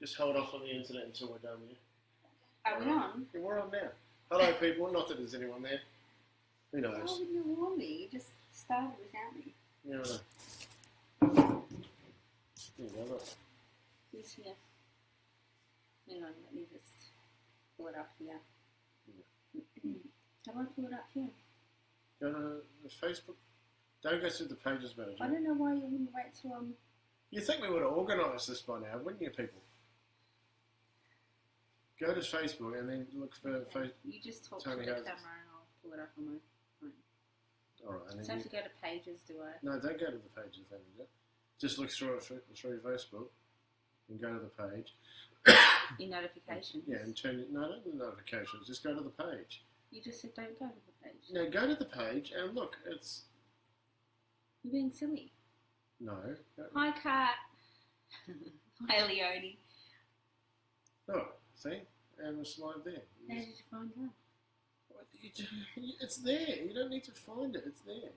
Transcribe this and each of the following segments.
Just hold off on the internet until we're done here. Are we on? Yeah, we're on now. Hello, people. Not that there's anyone there. Who knows? Why would you warn me? You just started without me. Yeah, I know. There you go, look. Who's here? Hang on, let me just pull it up here. Yeah. How do I pull it up here? Go to the Facebook. Don't go through the pages manager. I don't know why you wouldn't wait till You think we would have organised this by now, wouldn't you, people? Go to Facebook and then look for Facebook. You just talk Tony to the Houses. camera and I'll pull it up on my phone. Alright, and So then I have to go to pages, do I? no, don't go to the pages manager. Just look through it through Facebook and go to the page. In notifications? Yeah, and turn no, not the notifications. Just go to the page. You just said don't go to the page. No, go to the page and look. It's You're being silly. no. Hi, Kat. Hi, Leonie. Oh, see, and it's right there. How did you find out? It's there. You don't need to find it. It's there.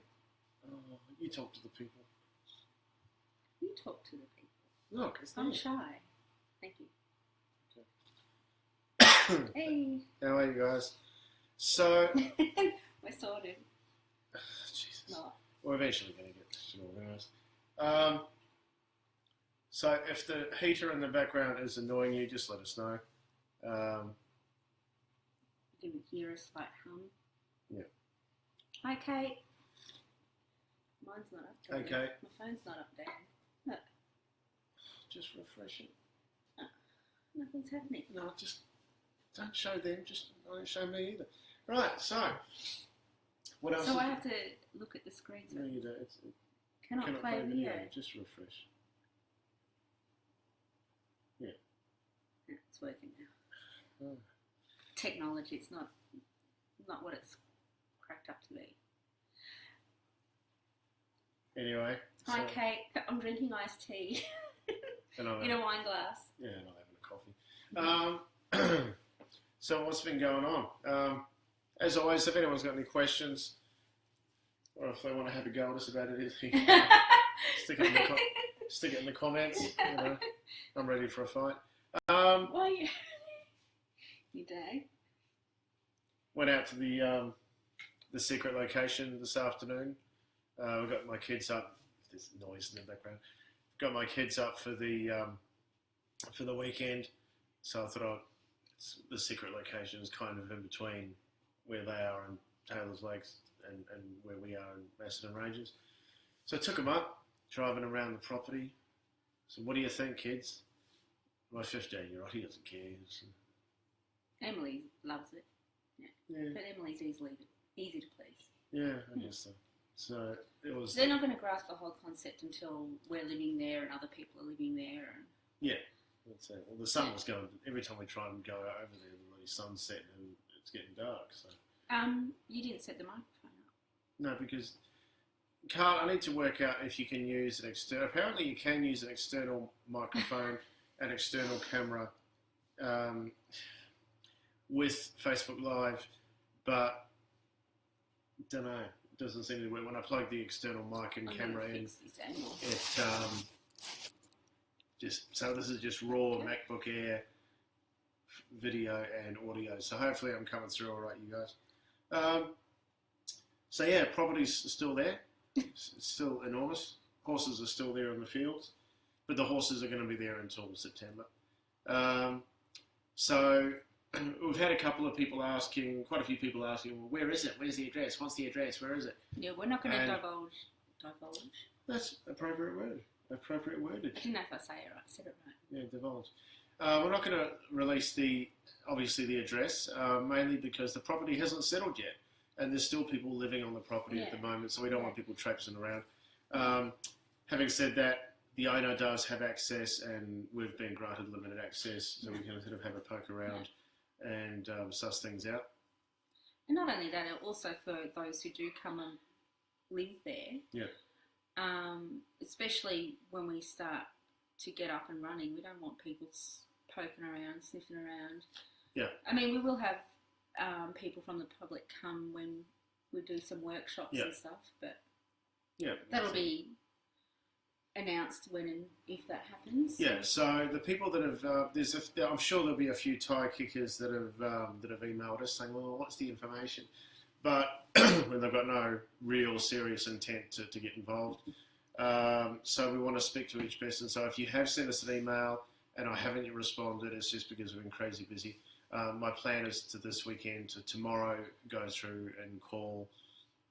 Oh, you talk to the people. You talk to the people. Look, it's there. I'm shy. Thank you. Okay. Hey. How are you guys? So, We're sorted. Jesus. Not. We're eventually going to get this organised. So if the heater in the background is annoying you, just let us know. You can hear a slight hum. Yeah. Hi, Kate. Mine's not up there. Okay. My phone's not up there. Look, Just refresh it. nothing's happening. No, just don't show them. Just don't show me either. Right. So, what else? So I have to look at the screen. So No, you don't. It cannot play video. Just refresh. Yeah. Yeah, it's working now. Oh. Technology, it's not what it's cracked up to be. Anyway. Hi, so, Kate. I'm drinking iced tea and I'm in a wine glass. Yeah, and I'm having a coffee. So what's been going on? As always, if anyone's got any questions, or if they want to have a go at us about anything, stick it in the comments. You know, I'm ready for a fight. Why you? You do? Went out to the secret location this afternoon. We got my kids up. There's noise in the background. Got my kids up for the weekend. So I thought the secret location is kind of in between where they are in Taylor's Lakes and where we are in Macedon Ranges. So I took them up, driving around the property. So what do you think, kids? My 15-year-old, he doesn't care. Emily loves it. Yeah. But Emily's easy to please. Yeah, I guess so. So it was. They're not going to grasp the whole concept until we're living there and other people are living there. And Yeah, that's it. Well, the sun was going. Every time we try and go over there, the bloody sun's setting and it's getting dark. So. You didn't set the microphone up. No, because Carl, I need to work out if you can use an external. Apparently, you can use an external microphone, an external camera, with Facebook Live, but don't know. It doesn't seem to work. When I plug the external mic and camera in, it just so this is just raw MacBook Air video and audio. So hopefully I'm coming through all right, you guys. So yeah, property's still there. It's still enormous. Horses are still there in the fields, but the horses are going to be there until September. So we've had a couple of people asking, quite a few people asking, well, where is it? Where's the address? What's the address? Where is it? Yeah, we're not going to divulge. That's appropriate word. Appropriate wordage. I didn't know if I said it right. Yeah, divulge. We're not going to release obviously the address, mainly because the property hasn't settled yet, and there's still people living on the property at the moment, so we don't want people traipsing around. Having said that, the owner does have access, and we've been granted limited access, so we can sort of have a poke around and suss things out. And not only that, also for those who do come and live there. Yeah. Especially when we start to get up and running, we don't want people poking around, sniffing around. Yeah. I mean, we will have people from the public come when we do some workshops and stuff, but that'll be announced when and if that happens? Yeah, so the people that have, I'm sure there'll be a few tie kickers that have emailed us saying, well, what's the information? But when they've got no real serious intent to get involved. So we want to speak to each person. So if you have sent us an email and I haven't yet responded, it's just because we've been crazy busy. My plan is to this weekend, to tomorrow, go through and call,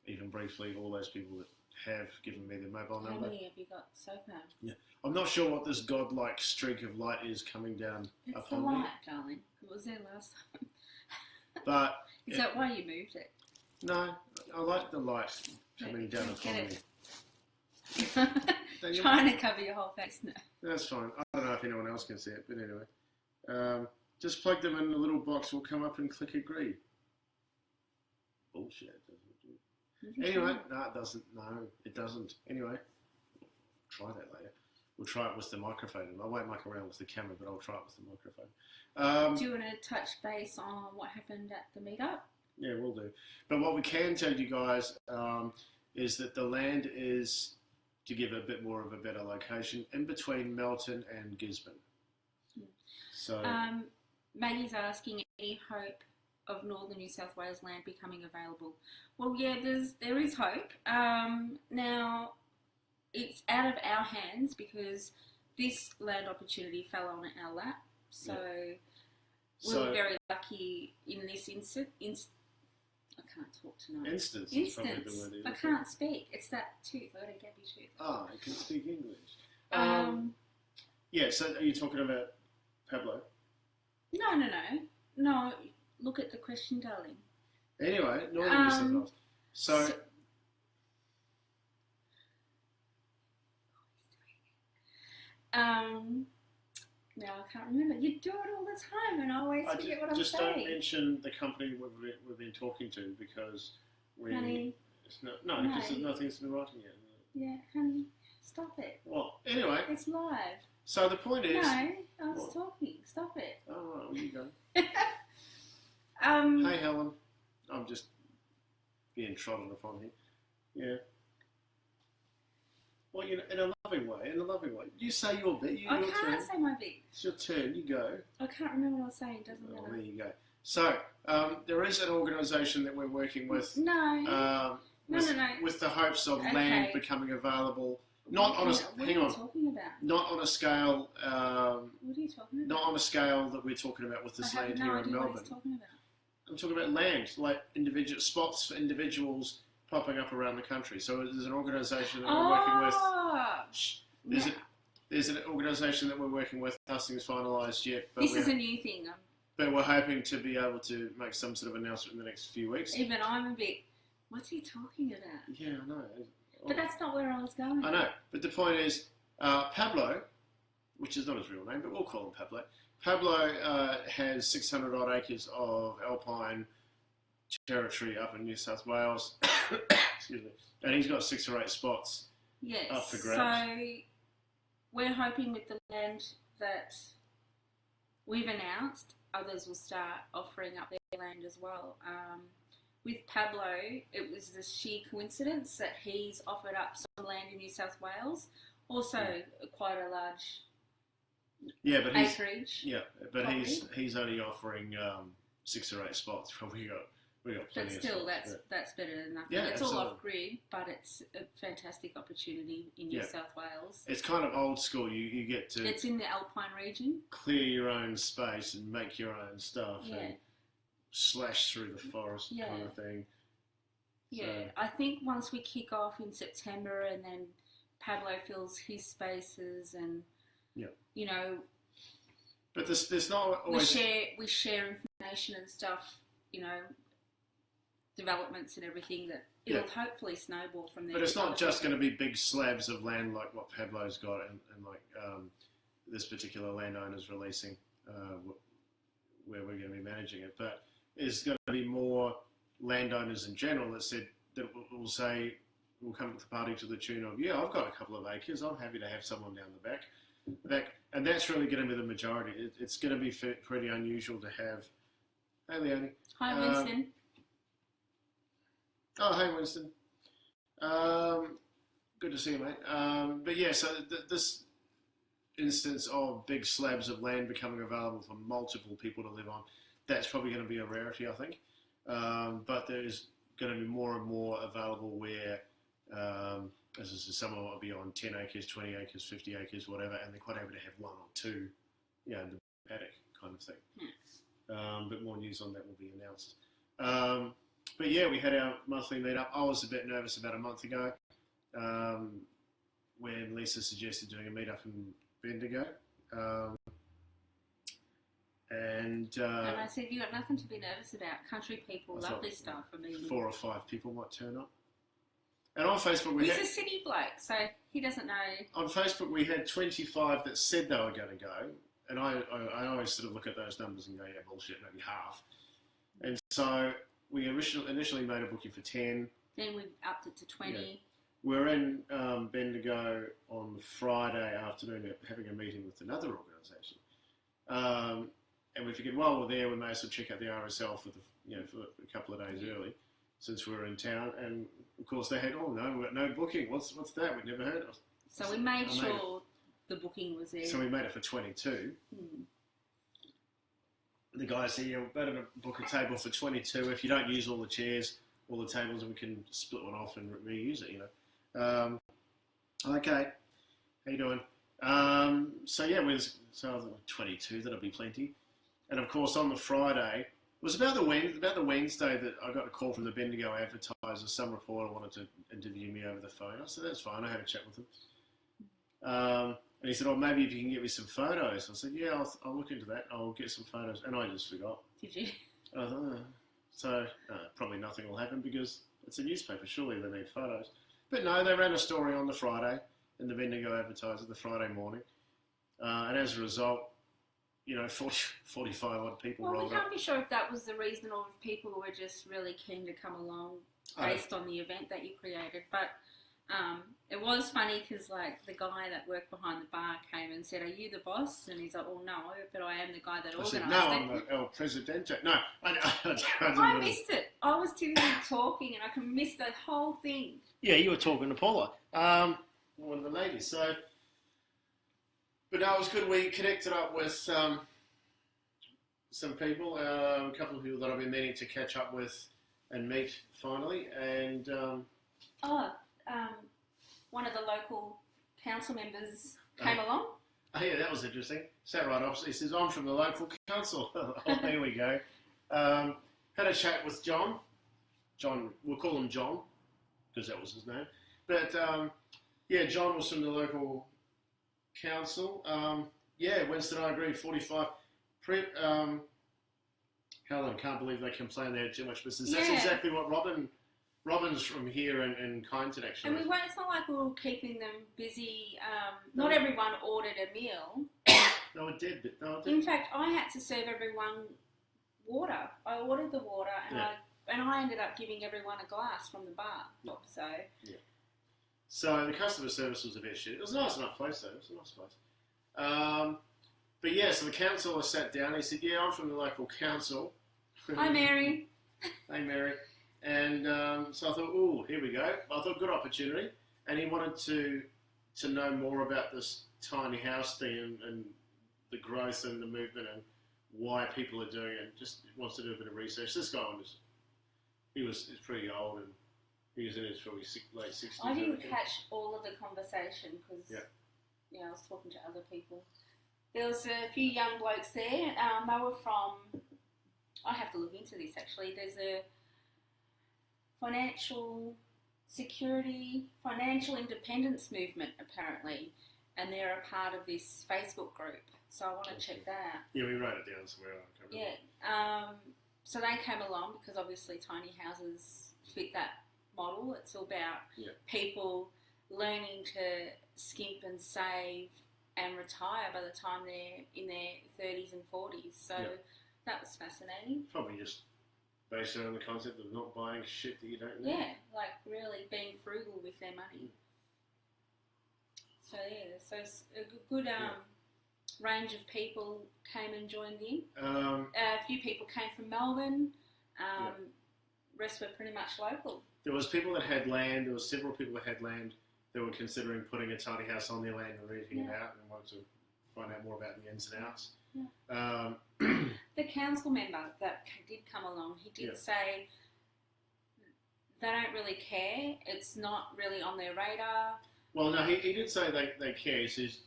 even briefly, all those people that have given me their mobile number. How many have you got so far? Yeah, I'm not sure what this godlike streak of light is coming down It's upon the me. light, darling. It was there last time. But Is that why you moved it? no, I like the light coming down upon Get me. Trying to cover your whole face now. That's fine. I don't know if anyone else can see it, but anyway. Just plug them in the little box, will come up and click agree. Bullshit, doesn't it? Anyway, no, it doesn't. No, it doesn't. Anyway, try that later. We'll try it with the microphone. I won't muck around with the camera, but I'll try it with the microphone. Do you want to touch base on what happened at the meetup? Yeah, we'll do. But what we can tell you guys is that the land is, to give a bit more of a better location, in between Melton and Gisborne. So Maggie's asking, any hope of northern New South Wales land becoming available? Well, yeah, there is hope. Now, it's out of our hands because this land opportunity fell on our lap. So we were very lucky in this instance. I can't talk tonight. Instance. I can't speak. It's that tooth. I got a gappy tooth. Ah, I can speak English. Yeah, so are you talking about Pablo? No. Look at the question, darling. Anyway, Northern New South Wales. So now I can't remember. You do it all the time, and I always forget what I'm saying. Just don't mention the company we've been talking to because Honey, because nothing's been writing yet. Yeah, honey, stop it. Well, anyway. It's live. So the point is. No, I was talking. Stop it. Oh, right, well, you go. Hey, Helen. I'm just being trodden upon here. Yeah. Well, in a loving way. You say your bit. I can't say my bit. It's your turn. You go. I can't remember what I was saying. Doesn't matter. There you go. So, there is an organisation that we're working with. No. With the hopes of land becoming available. What are you talking about? Not on a scale. What are you talking about? Not on a scale that we're talking about with this land here in Melbourne. What he's talking about. I'm talking about land, like individual spots for individuals popping up around the country. So there's an organisation that we're working with. There's an organisation that we're working with. Nothing's finalised yet. But this is a new thing. But we're hoping to be able to make some sort of announcement in the next few weeks. Even I'm a bit. What's he talking about? Yeah, I know. But that's not where I was going. I know. But the point is, Pablo, which is not his real name, but we'll call him Pablo. Pablo has 600 odd acres of alpine territory up in New South Wales. Excuse me. And he's got 6 or 8 spots up for grabs. So we're hoping with the land that we've announced, others will start offering up their land as well. With Pablo, it was the sheer coincidence that he's offered up some land in New South Wales, also quite a large acreage. Yeah, but property. he's only offering 6 or 8 spots. We got plenty. But still, of spots, that's better than nothing. Yeah, it's absolutely. all off grid, but it's a fantastic opportunity in New South Wales. It's kind of old school. You get to. It's in the Alpine region. Clear your own space and make your own stuff. Yeah. And slash through the forest kind of thing. Yeah, So. I think once we kick off in September and then Pablo fills his spaces and, you know... But there's not always... We share information and stuff, you know, developments and everything that it'll hopefully snowball from there. But it's not just going to be big slabs of land like what Pablo's got and like this particular landowner's releasing where we're going to be managing it. But there's going to be more landowners in general that said that will say, will come to the party to the tune of, yeah, I've got a couple of acres, I'm happy to have someone down the back. And that's really going to be the majority. It's going to be pretty unusual to have... Hey, Leonie. Hi, Winston. Hey, Winston. Good to see you, mate. But yeah, so this instance of big slabs of land becoming available for multiple people to live on, that's probably going to be a rarity, I think. But there's going to be more and more available where, as I said, someone will be on 10 acres, 20 acres, 50 acres, whatever, and they're quite able to have one or two, in the paddock kind of thing. But more news on that will be announced. But yeah, we had our monthly meetup. I was a bit nervous about a month ago when Lisa suggested doing a meetup in Bendigo. And I said, you got nothing to be nervous about. Country people love this stuff. I mean, 4 or 5 people might turn up. And on Facebook, he's a city bloke, so he doesn't know. On Facebook, we had 25 that said they were going to go. And I always sort of look at those numbers and go, yeah, bullshit, maybe half. And so we initially made a booking for 10. Then we upped it to 20. Yeah. We're in Bendigo on Friday afternoon having a meeting with another organisation. And we figured, while we're there, we may as well check out the RSL for a couple of days early, since we're in town. And of course, they had, we've got no booking. What's that? We've never heard of. So we made sure the booking was there. So we made it for 22. The guy said, yeah, we're better to book a table for 22. If you don't use all the chairs, all the tables, and we can split one off and reuse it, Okay, how you doing? So yeah, so 22, that'll be plenty. And of course, on the Friday, it was about the Wednesday that I got a call from the Bendigo advertiser. Some reporter wanted to interview me over the phone. I said, that's fine. I had a chat with him. And he said, maybe if you can get me some photos. I said, yeah, I'll look into that. I'll get some photos. And I just forgot. Did you? And I thought, so probably nothing will happen because it's a newspaper. Surely they need photos. But no, they ran a story on the Friday in the Bendigo advertiser, the Friday morning. And as a result, 45 odd people rolled up. Well, we can't be sure if that was the reason or if people were just really keen to come along based on the event that you created. But it was funny because, the guy that worked behind the bar came and said, are you the boss? And he's like, well, no, but I am the guy that organised it. No, I'm the El Presidente. No, I missed it. I was too busy talking and I missed the whole thing. Yeah, you were talking to Paula, one of the ladies. So, but no, it was good. We connected up with some people, a couple of people that I've been meaning to catch up with and meet finally. And one of the local council members came along. Oh yeah, that was interesting. Sat right opposite. He says, I'm from the local council. There we go. Had a chat with John. We'll call him John, because that was his name. But John was from the local council. Winston, I agree, 45. Helen, can't believe they complain they had too much business. That's exactly what Robin's from here and Kyneton, actually. And it's not like we were keeping them busy. Not everyone ordered a meal. No, it did. In fact, I had to serve everyone water. I ordered the water and I ended up giving everyone a glass from the bar. So the customer service was a bit shit. It was a nice enough place, though. It was a nice place. But yeah, so the councillor sat down. He said, yeah, I'm from the local council. Hi, Mary. Hey, Mary. And so I thought, here we go. I thought, good opportunity. And he wanted to know more about this tiny house thing and the growth and the movement and why people are doing it. Just wants to do a bit of research. This guy he's pretty old and he was in his probably late 60s. I didn't catch all of the conversation because I was talking to other people. There was a few young blokes there. They were from, I have to look into this actually. There's a financial independence movement apparently, and they're a part of this Facebook group. So I want to check that out. Yeah, we wrote it down somewhere. So they came along because obviously tiny houses fit that model. It's all about people learning to skimp and save and retire by the time they're in their 30s and 40s. So that was fascinating. Probably just based on the concept of not buying shit that you don't need. Yeah, like really being frugal with their money. So so a good range of people came and joined in. A few people came from Melbourne. Rest were pretty much local. There was people that had land. There was several people that had land that were considering putting a tiny house on their land and renting it out, and wanted to find out more about the ins and outs. The council member that did come along, he did say they don't really care. It's not really on their radar. Well, no, he did say they care. He says,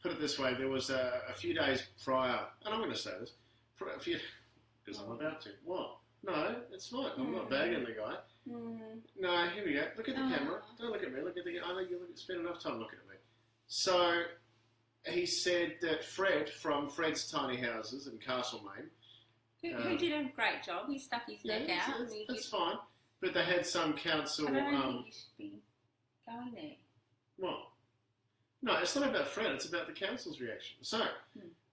put it this way, there was a few days prior, and I'm going to say this, because I'm about to. What? No, it's fine. I'm not bagging the guy. No, here we go. Look at the camera. Don't look at me. Look at the. I know you spend enough time looking at me. So he said that Fred from Fred's Tiny Houses in Castlemaine, who did a great job. He stuck his neck out. That's fine. But they had some council. I don't think you should be going there. What? No, it's not about Fred. It's about the council's reaction. So,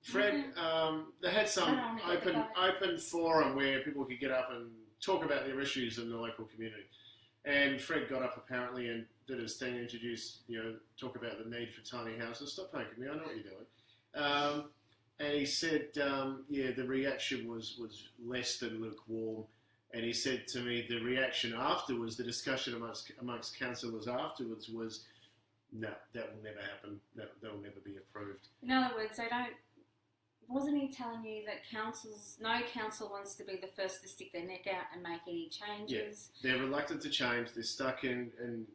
Fred, they had some open forum where people could get up and talk about their issues in the local community. And Fred got up apparently and did his thing, talk about the need for tiny houses. Stop poking me. I know what you're doing. And he said, the reaction was less than lukewarm. And he said to me, the reaction afterwards, the discussion amongst councillors afterwards was, no, that will never happen. That will never be approved. In other words, they don't. Wasn't he telling you that no council wants to be the first to stick their neck out and make any changes? Yeah, they're reluctant to change. They're stuck in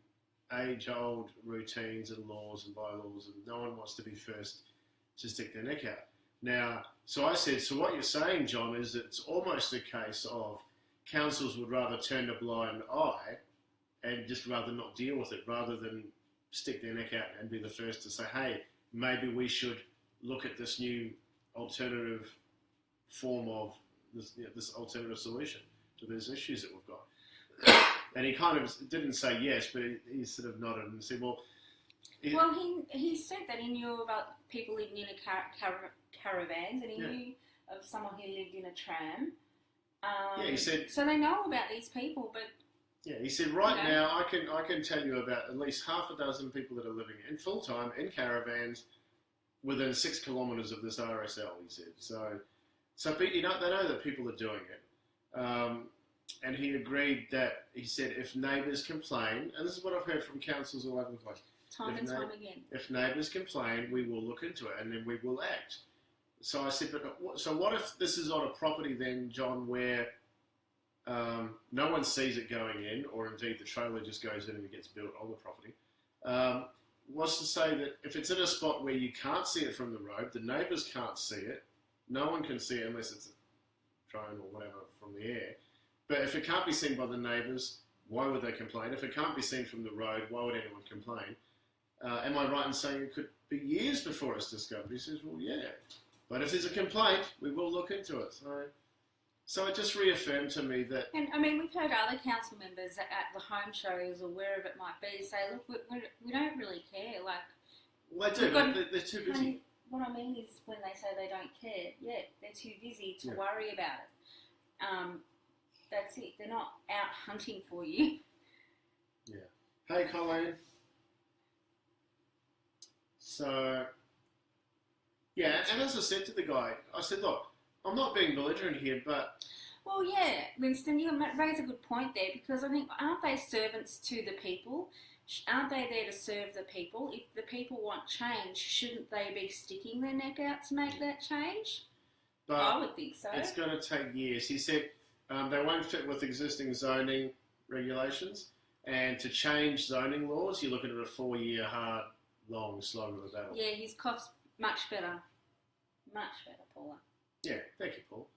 age-old routines and laws and bylaws, and no one wants to be first to stick their neck out. Now, so I said, so what you're saying, John, is it's almost a case of councils would rather turn a blind eye and just rather not deal with it, rather than stick their neck out and be the first to say, hey, maybe we should look at this new alternative form of this alternative solution to those issues that we've got. And he kind of didn't say yes, but he sort of nodded and said, well... he said that he knew about people living in caravans, and he knew of someone who lived in a tram. He said... So they know about these people, but... Yeah, he said, now I can tell you about at least half a dozen people that are living in full-time in caravans within 6 kilometres of this RSL, he said. So they know that people are doing it. And he agreed that, he said, if neighbours complain, and this is what I've heard from councils all over the place. Time and time again. If neighbours complain, we will look into it and then we will act. So I said, so what if this is on a property then, John, where no one sees it going in, or indeed the trailer just goes in and it gets built on the property? Was to say that if it's in a spot where you can't see it from the road, the neighbours can't see it, no one can see it unless it's a drone or whatever from the air. But if it can't be seen by the neighbours, why would they complain? If it can't be seen from the road, why would anyone complain? Am I right in saying it could be years before it's discovered? He says, well, yeah. But if there's a complaint, we will look into it. So it just reaffirmed to me that... And, I mean, we've heard other council members at the home shows or wherever it might be say, look, we don't really care. Well, they do, but they're too busy. What I mean is when they say they don't care, they're too busy to worry about it. That's it. They're not out hunting for you. Yeah. Hey, Colleen. So, and as I said to the guy, I said, look, I'm not being belligerent here, but... Well, yeah, Winston, you raise a good point there, because I think, aren't they servants to the people? Aren't they there to serve the people? If the people want change, shouldn't they be sticking their neck out to make that change? But I would think so. It's going to take years. He said they won't fit with existing zoning regulations, and to change zoning laws, you're looking at a 4-year hard, long slog of a battle. Yeah, his cough's much better. Much better, Paula. Yeah, thank you, Paul.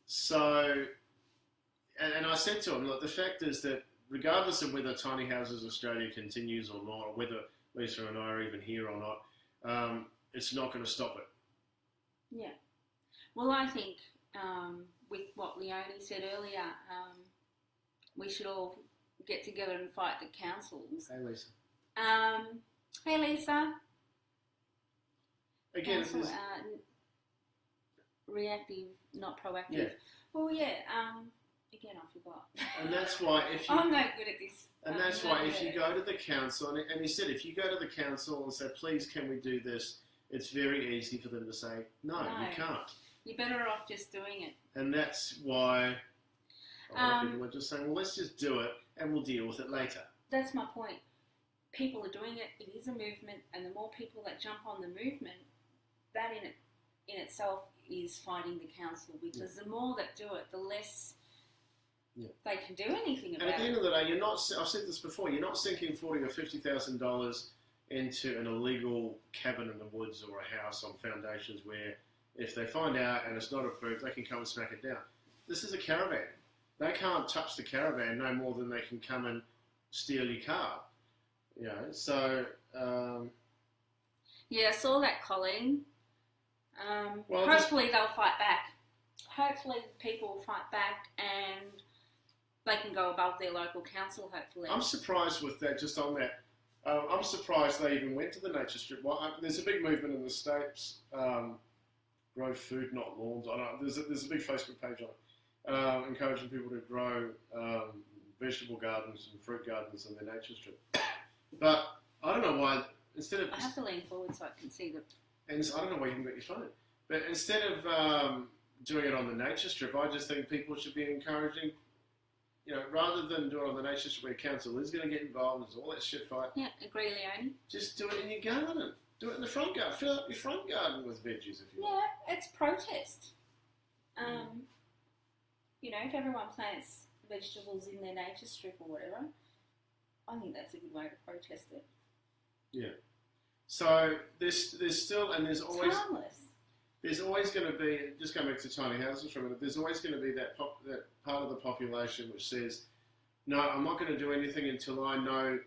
So, and I said to him, look, the fact is that regardless of whether Tiny Houses Australia continues or not, or whether Lisa and I are even here or not, it's not going to stop it. Yeah. Well, I think with what Leonie said earlier, we should all get together and fight the councils. Hey, Lisa. Hey, Lisa. Again, Council, reactive, not proactive. Yeah. Well, yeah. Again, I forgot. And that's why if you... I'm no good at this. And that's why if you go to the council, and he said, if you go to the council and say, please, can we do this? It's very easy for them to say, no, you can't. You're better off just doing it. And that's why a lot of people are just saying, well, let's just do it and we'll deal with it later. that's my point. People are doing it. It is a movement, and the more people that jump on the movement, that in itself is fighting the council, because the more that do it, the less they can do anything about it. And at the end of the day, I've said this before, you're not sinking $40,000 or $50,000 into an illegal cabin in the woods or a house on foundations where if they find out and it's not approved, they can come and smack it down. This is a caravan. They can't touch the caravan no more than they can come and steal your car. You know, so... yeah, I saw that, Colleen. Well, hopefully they'll fight back. Hopefully people will fight back and they can go above their local council, hopefully. I'm surprised with that, just on that. I'm surprised they even went to the nature strip. Well, there's a big movement in the States, grow food, not lawns. I know, there's a big Facebook page on it, encouraging people to grow vegetable gardens and fruit gardens in their nature strip. But I don't know why, instead of... I have to lean forward so I can see the... And I don't know why you haven't got your phone. But instead of doing it on the nature strip, I just think people should be encouraging, you know, rather than do it on the nature strip where council is going to get involved, there's all that shit fight. Yeah, agree, Leonie. Just do it in your garden. Do it in the front garden. Fill up your front garden with veggies if you want. Yeah, it's protest. You know, if everyone plants vegetables in their nature strip or whatever, I think that's a good way to protest it. Yeah. So there's still, and there's always... It's harmless. There's always going to be, just going back to tiny houses for a minute, there's always going to be that part of the population which says, no, I'm not going to do anything until I know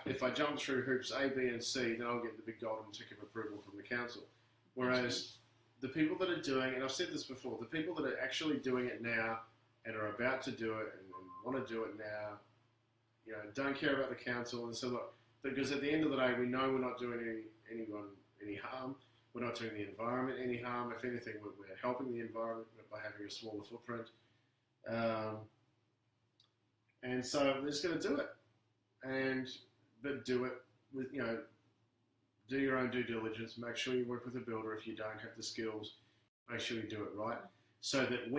if I jump through hoops A, B and C, then I'll get the big golden tick of approval from the council. Whereas the people that are doing, and I've said this before, the people that are actually doing it now and are about to do it and want to do it now, you know, don't care about the council. And so, look, because at the end of the day, we know we're not doing anyone any harm. We're not doing the environment any harm. If anything, we're helping the environment by having a smaller footprint. And so we're just going to do it. But do it with, you know, do your own due diligence. Make sure you work with a builder if you don't have the skills. Make sure you do it right. So that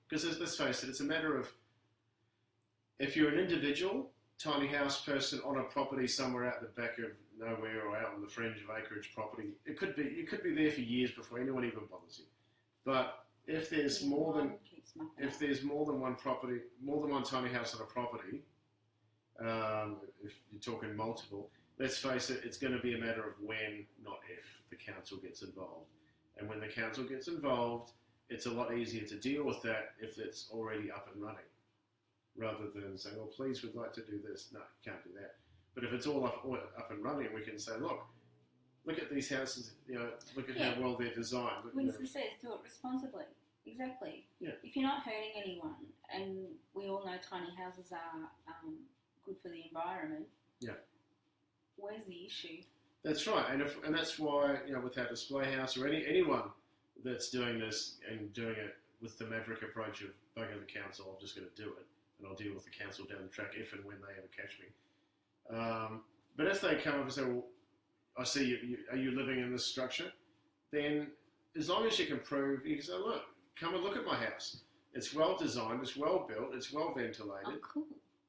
because let's face it, it's a matter of, if you're an individual tiny house person on a property somewhere out the back of nowhere or out on the fringe of acreage property, you could be there for years before anyone even bothers you. But if there's more than one property, more than one tiny house on a property, if you're talking multiple, let's face it, it's going to be a matter of when, not if, the council gets involved. And when the council gets involved, it's a lot easier to deal with that if it's already up and running, rather than saying, well, please, we'd like to do this. No, you can't do that. But if it's all up and running, we can say, look at these houses, you know, look at how well they're designed. Winston says, do it responsibly. Exactly. Yeah. If you're not hurting anyone, and we all know tiny houses are good for the environment. Yeah. Where's the issue? That's right, and that's why, you know, with our display house or anyone that's doing this and doing it with the maverick approach of bugging the council, I'm just going to do it, and I'll deal with the council down the track if and when they ever catch me. But if they come up and say, well, I see you, are you living in this structure? Then as long as you can prove, you can say, look, come and look at my house. It's well designed, it's well built, it's well ventilated. Oh, cool.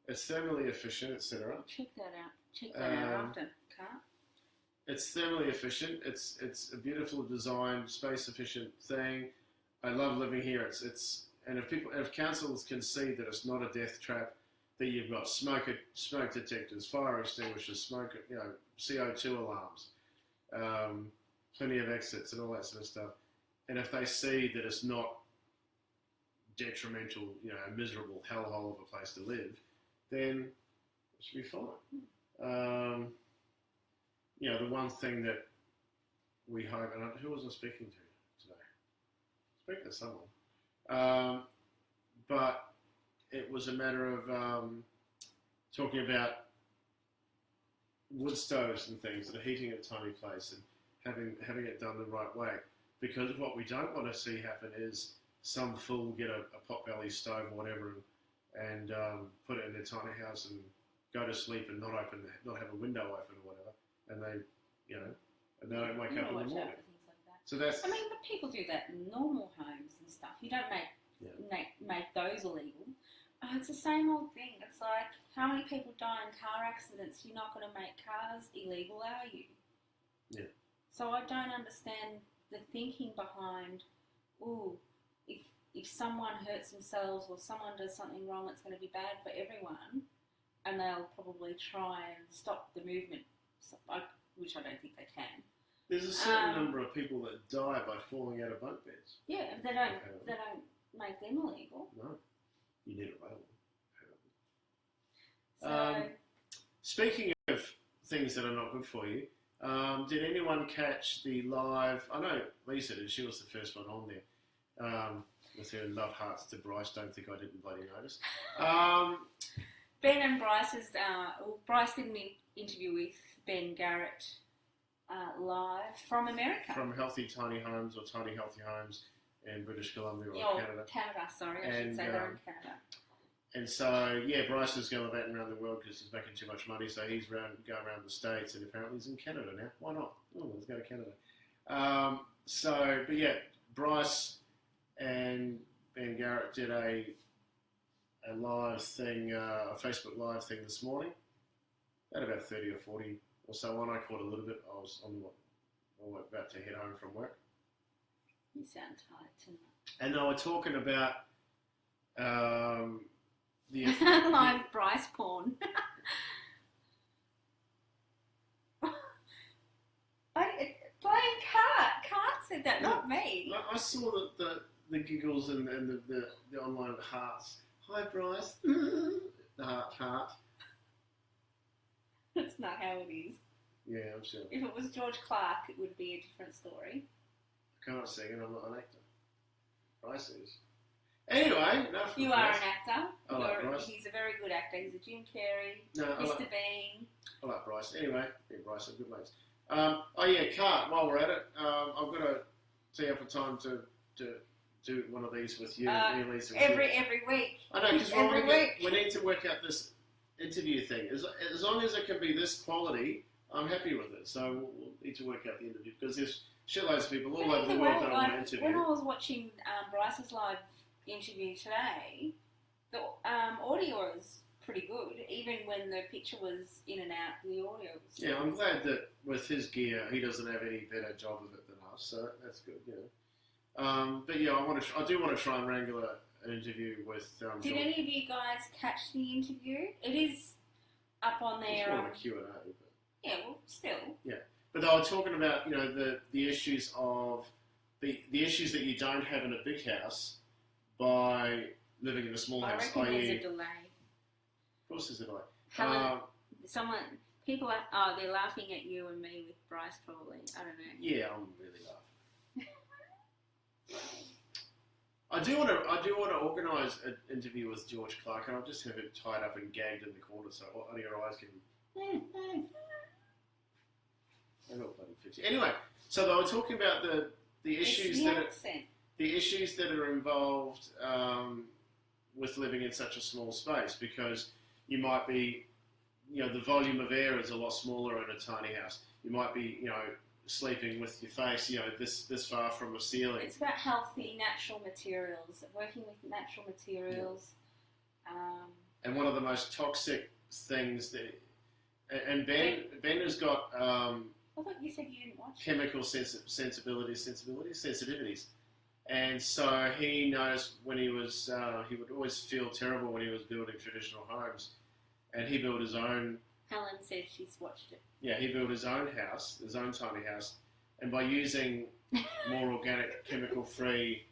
It's thermally efficient, etc. Check that out. Check that out after, can't? It's thermally efficient. It's a beautiful designed, space efficient thing. I love living here. And if councils can see that it's not a death trap, that you've got smoke detectors, fire extinguishers, CO2 alarms, plenty of exits and all that sort of stuff. And if they see that it's not detrimental, you know, a miserable hellhole of a place to live, then it should be fine. You know, the one thing that we hope, and who was I speaking to today? Speaking to someone. But it was a matter of talking about wood stoves and things that are heating a tiny place and having it done the right way. Because what we don't want to see happen is some fool get a pot-belly stove or whatever and put it in their tiny house and go to sleep and not have a window open or whatever, and they don't wake up in the morning. Like that. So that's. I mean, but people do that in normal homes and stuff. You don't make those illegal. it's the same old thing. It's like, how many people die in car accidents? You're not going to make cars illegal, are you? Yeah. So I don't understand the thinking behind, if someone hurts themselves or someone does something wrong, it's going to be bad for everyone, and they'll probably try and stop the movement, which I don't think they can. There's a certain number of people that die by falling out of bunk beds. Yeah, they don't make them illegal. No, you need a rail. So, Speaking of things that are not good for you, did anyone catch the live? I know Lisa did. She was the first one on there with her love hearts to Bryce. Don't think I didn't bloody notice. Ben and Bryce's Bryce did an interview with Ben Garrett live from America. From Healthy Tiny Homes or Tiny Healthy Homes in British Columbia or Canada. Canada, sorry, I should say they're in Canada. And so, Bryce is gallivanting around the world because he's making too much money, so he's going around the States, and apparently he's in Canada now. Why not? Oh, let's go to Canada. Bryce and Ben Garrett did a live thing, a Facebook live thing this morning. At about 30 or 40 or so on. I caught a little bit. I was about to head home from work. You sound tired tonight. And they were talking about the live Bryce porn. Blame Cart said that, not me. I saw the giggles and the online hearts. Hi, Bryce. The heart. That's not how it is. Yeah, I'm sure. If it was George Clark, it would be a different story. I can't sing and I'm not an actor. Bryce is. Anyway, enough. You are an actor. I like Bryce. He's a very good actor. He's a Jim Carrey, Mr. Bean. I like Bryce. Anyway, Bryce are good mates. Cart, while we're at it, I've got to tee up a time to do one of these with you and Lisa. Every week. I know, because we need to work out this interview thing. As long as it can be this quality, I'm happy with it. So we'll need to work out the interview because there's shitloads of people all over the world that I want to interview. When I was watching Bryce's live interview today, the audio was pretty good. Even when the picture was in and out, the audio was good. Yeah, I'm glad that with his gear, he doesn't have any better job of it than us, so that's good, I do want to try and wrangle an interview with Did any of you guys catch the interview? It is up on there. It's more of a Q&A, but... Yeah, well, still. Yeah, but they were talking about, the issues of... The issues that you don't have in a big house by living in a small house, I reckon there's a delay. Of course there's a delay. People are, they're laughing at you and me with Bryce probably. I don't know. Yeah, I'm really laughing. I do want to organise an interview with George Clark, and I'll just have it tied up and gagged in the corner so only your eyes can... Anyway, so they were talking about the issues that are involved with living in such a small space, because you might be, the volume of air is a lot smaller in a tiny house. You might be, sleeping with your face, this far from a ceiling. It's about healthy, natural materials, working with natural materials. Yeah. And one of the most toxic things that, and Ben has got... I thought you said you didn't watch chemical sensitivities. And so he noticed when he was, he would always feel terrible when he was building traditional homes. And he built his own... Helen said she's watched it. Yeah, he built his own house, his own tiny house. And by using more organic, chemical-free...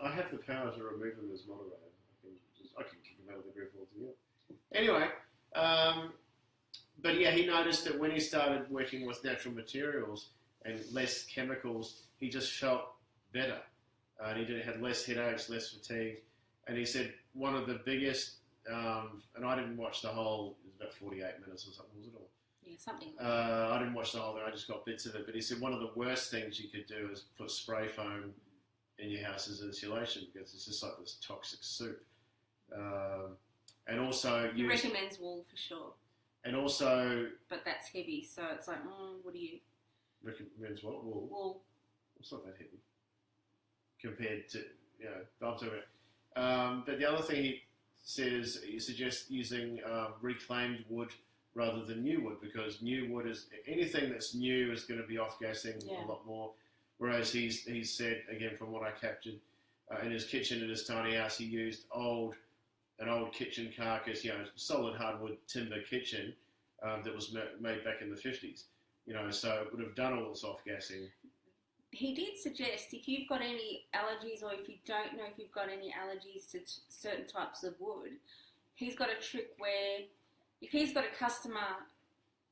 I have the power to remove him as moderator. I can kick him out of the group altogether. Anyway, but yeah, he noticed that when he started working with natural materials and less chemicals, he just felt better. And he had less headaches, less fatigue. And he said one of the biggest, and I didn't watch the whole, it was about 48 minutes or something, was it all? Yeah, something. I didn't watch the whole thing, I just got bits of it. But he said one of the worst things you could do is put spray foam in your house as insulation, because it's just like this toxic soup. And also... He recommends wool for sure. And also... But that's heavy, so it's like, what do you... Recommends what? Wool? Wool. It's not that heavy compared to, I'm talking about. But the other thing he says, he suggests using reclaimed wood rather than new wood, because new wood is, anything that's new is going to be off-gassing a lot more. Whereas he's said, again, from what I captured, in his kitchen, in his tiny house, he used an old kitchen carcass, solid hardwood timber kitchen that was made back in the 50s. So it would have done all this off-gassing. He did suggest if you've got any allergies, or if you don't know if you've got any allergies to certain types of wood, he's got a trick where if he's got a customer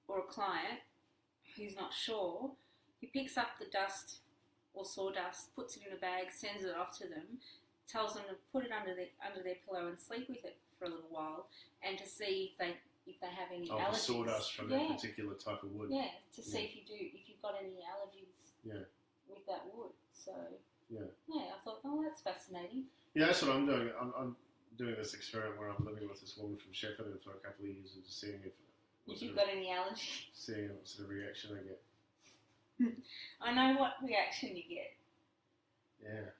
or a client who's not sure, he picks up the dust or sawdust, puts it in a bag, sends it off to them, tells them to put it under their pillow and sleep with it for a little while, and to see if they have any allergies. The sawdust from that particular type of wood. Yeah, to see if you've got any allergies. Yeah. With that wood, so yeah, I thought, that's fascinating. Yeah, that's what I'm doing. I'm doing this experiment where I'm living with this woman from Shepparton for a couple of years and just seeing if you've got any allergies. Seeing what sort of reaction I get. I know what reaction you get. Yeah.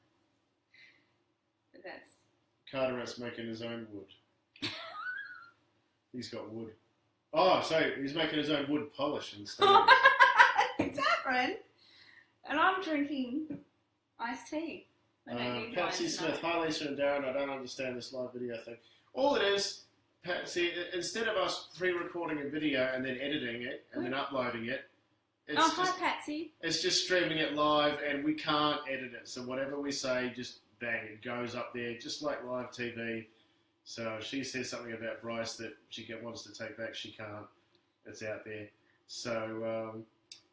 But that's Carteret's making his own wood. He's got wood. Oh, so he's making his own wood polish and stuff. Darren. And I'm drinking iced tea. Patsy Smith, hi Lisa and Darren, I don't understand this live video thing. All it is, Patsy, instead of us pre-recording a video and then editing it and then uploading it, hi Patsy. It's just streaming it live and we can't edit it. So whatever we say, just bang, it goes up there, just like live TV. So if she says something about Bryce that she wants to take back, she can't. It's out there. So...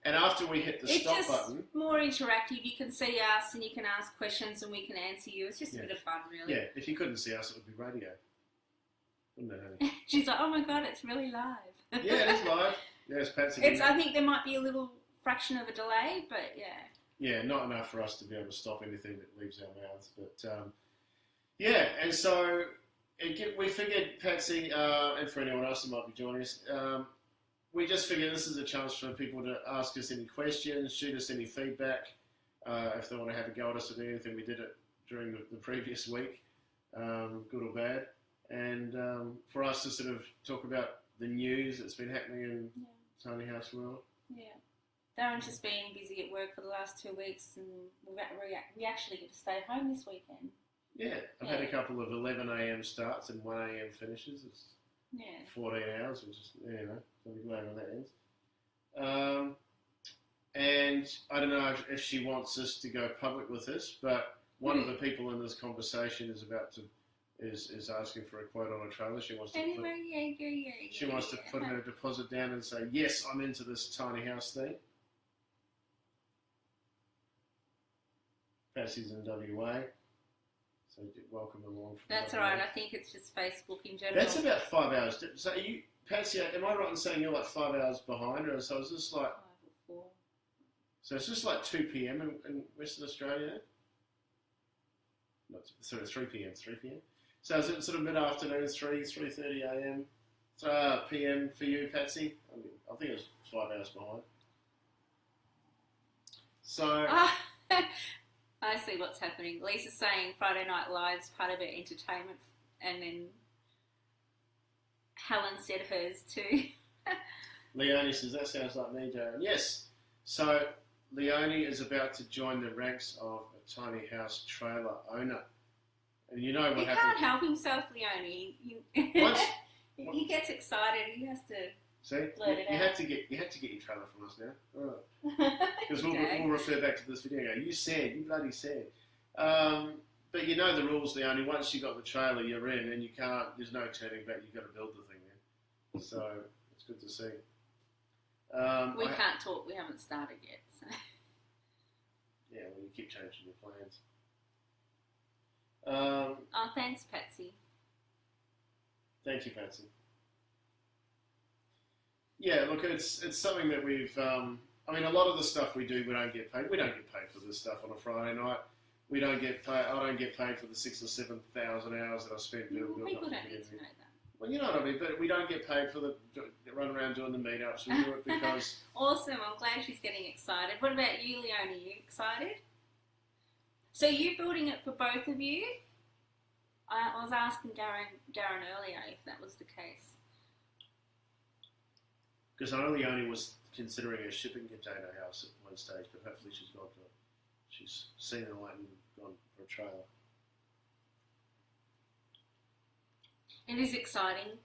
and after we hit the stop button... It's just more interactive. You can see us and you can ask questions and we can answer you. It's just a bit of fun, really. Yeah, if you couldn't see us, it would be radio. Wouldn't it, honey? She's like, oh my God, it's really live. Yeah, it is live. Yes, Patsy. I think there might be a little fraction of a delay, but yeah. Yeah, not enough for us to be able to stop anything that leaves our mouths. But, and so we figured, Patsy, and for anyone else who might be joining us... we just figured this is a chance for people to ask us any questions, shoot us any feedback, if they want to have a go at us or do anything. We did it during the previous week, good or bad. And for us to sort of talk about the news that's been happening in Tiny House World. Yeah. Darren's just been busy at work for the last 2 weeks, and we actually get to stay home this weekend. Yeah, I've had a couple of 11 a.m. starts and 1 a.m. finishes. It's 14 hours, which is, I'll be glad when that ends. And I don't know if she wants us to go public with this, but one of the people in this conversation is asking for a quote on a trailer. She wants to put her deposit down and say, yes, I'm into this tiny house thing. Patsy's in WA. So welcome along. That's all right. I think it's just Facebook in general. That's about 5 hours. So Patsy, am I right in saying you're like 5 hours behind? Or so it's just like 5 or 4. So it's just like 2 p.m. in Western Australia. Not sort of 3 p.m. 3 p.m. So is it sort of mid-afternoon, 3:30 a.m. p.m. for you, Patsy? I think it's 5 hours behind. So. I see what's happening. Lisa's saying Friday Night Live's part of her entertainment, and then Helen said hers too. Leonie says, that sounds like me, Darren. Yes. So Leonie is about to join the ranks of a tiny house trailer owner. And you know what happens. He can't help himself, Leonie. He gets excited. He has to. See, you had to get your trailer from us now, because we'll refer back to this video. You bloody said. But you know the rules, Leonie. Once you got the trailer, you're in, and you can't. There's no turning back. You've got to build the thing then. So it's good to see. We can't talk. We haven't started yet. So. Yeah, well, you keep changing your plans. Thanks, Patsy. Thank you, Patsy. Yeah, look, it's something that we've. I mean, a lot of the stuff we do, we don't get paid. We don't get paid for this stuff on a Friday night. We don't get paid. I don't get paid for the 6,000 or 7,000 hours that I spent building. People don't need to know that. Well, you know what I mean. But we don't get paid for run around doing the meetups. We do it because... Awesome. I'm glad she's getting excited. What about you, Leonie? Are you excited? So you building it for both of you? I was asking Darren earlier if that was the case. Because I know Leonie was considering a shipping container house at one stage, but hopefully she's seen the light and gone for a trailer. It is exciting.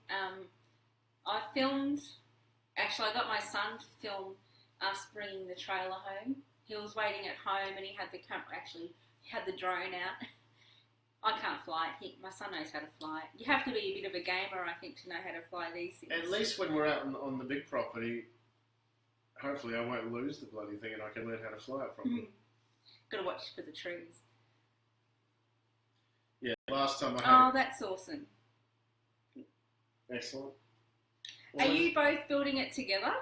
I got my son to film us bringing the trailer home. He was waiting at home and he had the drone out. I can't fly it. My son knows how to fly it. You have to be a bit of a gamer, I think, to know how to fly these things. At least when we're out on the big property, hopefully I won't lose the bloody thing and I can learn how to fly it properly. Got to watch for the trees. Yeah, last time I had... Oh, that's awesome. Excellent. Are you both building it together?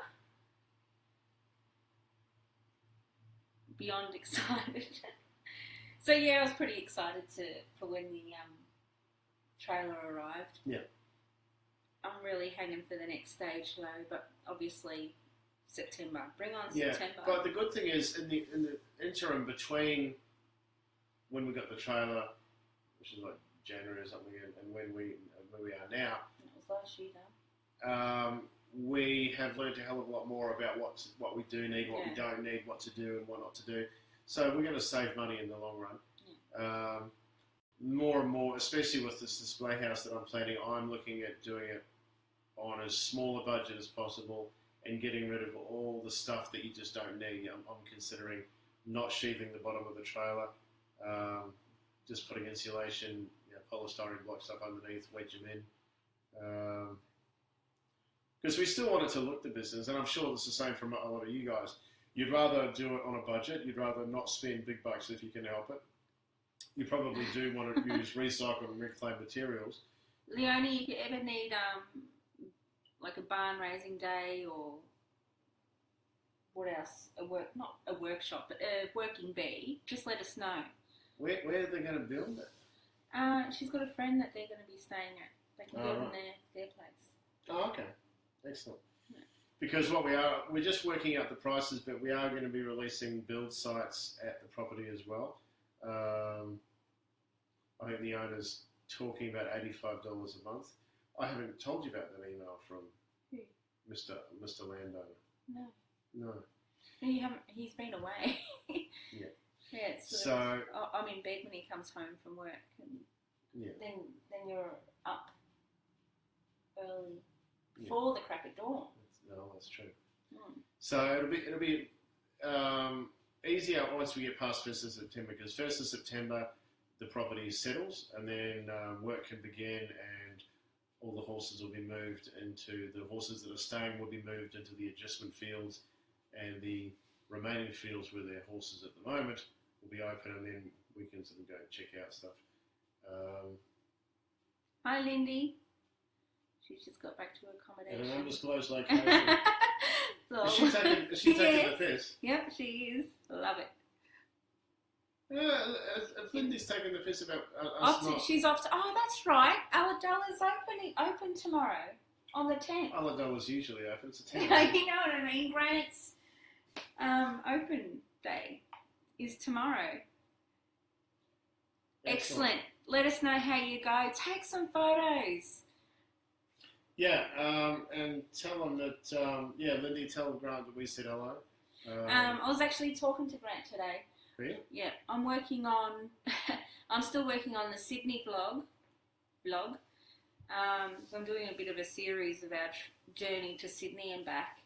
Beyond excited. So yeah, I was pretty excited for when the trailer arrived. Yeah. I'm really hanging for the next stage though, but obviously September. Bring on Yeah, September. but the good thing is in the interim between when we got the trailer, which is like January or something, and where we are now. That was last year though. We have learned a hell of a lot more about what we do need, what we don't need, what to do and what not to do. So we're going to save money in the long run. Yeah. More and more, especially with this display house that I'm planning, I'm looking at doing it on as small a budget as possible and getting rid of all the stuff that you just don't need. I'm considering not sheathing the bottom of the trailer, just putting insulation, polystyrene blocks up underneath, wedge them in. Because we still want it to look the business, and I'm sure it's the same from a lot of you guys. You'd rather do it on a budget. You'd rather not spend big bucks if you can help it. You probably do want to use recycled and reclaimed materials. Leonie, if you ever need like a barn raising day or what else? Not a workshop, but a working bee. Just let us know. Where are they going to build it? She's got a friend that they're going to be staying at. They can build in their place. Oh, okay. Excellent. Yeah. Because we're just working out the prices, but we are going to be releasing build sites at the property as well. I think the owner's talking about $85 a month. I haven't told you about that email from Mr. Landowner. No. No. No, you haven't. He's been away. Yeah. Yeah. I'm in bed when he comes home from work, and then you're up early. Before the crack of dawn. That's true. So it'll be easier once we get past 1st of September, because 1st of September the property settles and then work can begin and all the horses will be moved the horses that are staying will be moved into the adjustment fields, and the remaining fields where they're horses at the moment will be open, and then we can sort of go and check out stuff. Hi Lindy. She's just got back to her accommodation. In an undisclosed location. Is she taking the piss? Yep, she is. Love it. If Lindy's taking the piss about us she's off to... Oh, that's right. Aladulla's open tomorrow on the 10th. Aladulla's usually open. It's a 10th. You know what I mean? Grant's open day is tomorrow. Excellent. Let us know how you go. Take some photos. Yeah, and tell them that, Lindy, tell Grant that we said hello. I was actually talking to Grant today. Really? Yeah, I'm still working on the Sydney vlog. So I'm doing a bit of a series of our journey to Sydney and back.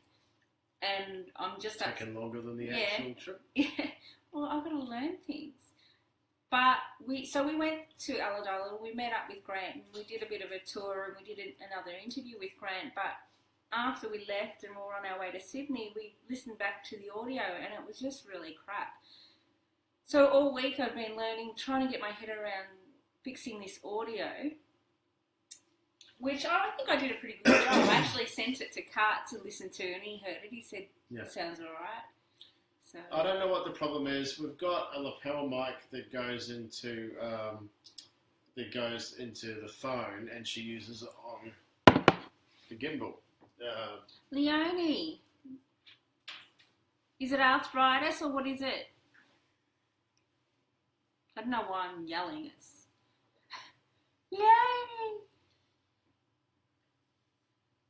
And I'm just... Taking longer than the actual trip? Yeah, well, I've got to learn things. But we went to Aladulla, we met up with Grant, and we did a bit of a tour, and we did another interview with Grant. But after we left and we were on our way to Sydney, we listened back to the audio, and it was just really crap. So all week I've been trying to get my head around fixing this audio, which I think I did a pretty good job. I actually sent it to Cart to listen to, and he heard it. He said, sounds all right. So. I don't know what the problem is. We've got a lapel mic that goes into the phone, and she uses it on the gimbal. Leonie, is it arthritis or what is it? I don't know why I'm yelling. It's Leonie.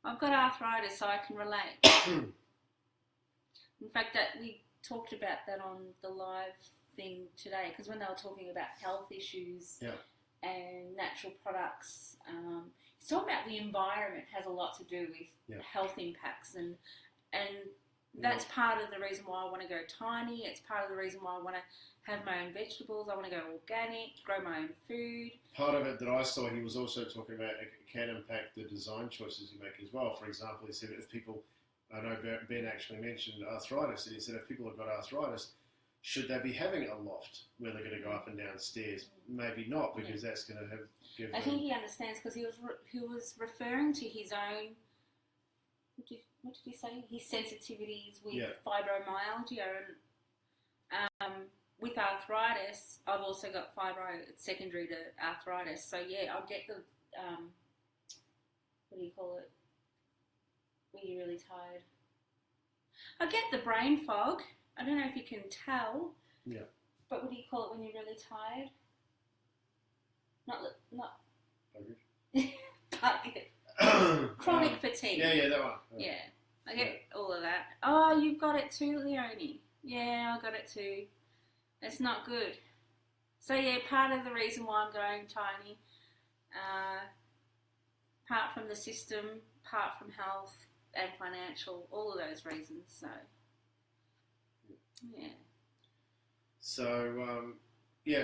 I've got arthritis, so I can relate. In fact, that we talked about that on the live thing today, because when they were talking about health issues and natural products, it's talking about the environment has a lot to do with health impacts, and that's part of the reason why I want to go tiny. It's part of the reason why I want to have my own vegetables. I want to go organic, grow my own food. Part of it that I saw, he was also talking about it can impact the design choices you make as well. For example, he said if people, I know Ben actually mentioned arthritis, and he said if people have got arthritis, should they be having a loft where they're going to go up and down stairs? Maybe not, because that's going to give I think he understands, because he was referring to his own, what did he say? His sensitivities with fibromyalgia and with arthritis. I've also got fibro secondary to arthritis. So I'll get the what do you call it? When you're really tired. I get the brain fog. I don't know if you can tell. Yeah. But what do you call it when you're really tired? Not. Chronic fatigue. Yeah, that one. Yeah, I get all of that. Oh, you've got it too, Leonie. Yeah, I got it too. It's not good. So part of the reason why I'm going tiny, apart from the system, apart from health and financial, all of those reasons. So, yeah. So,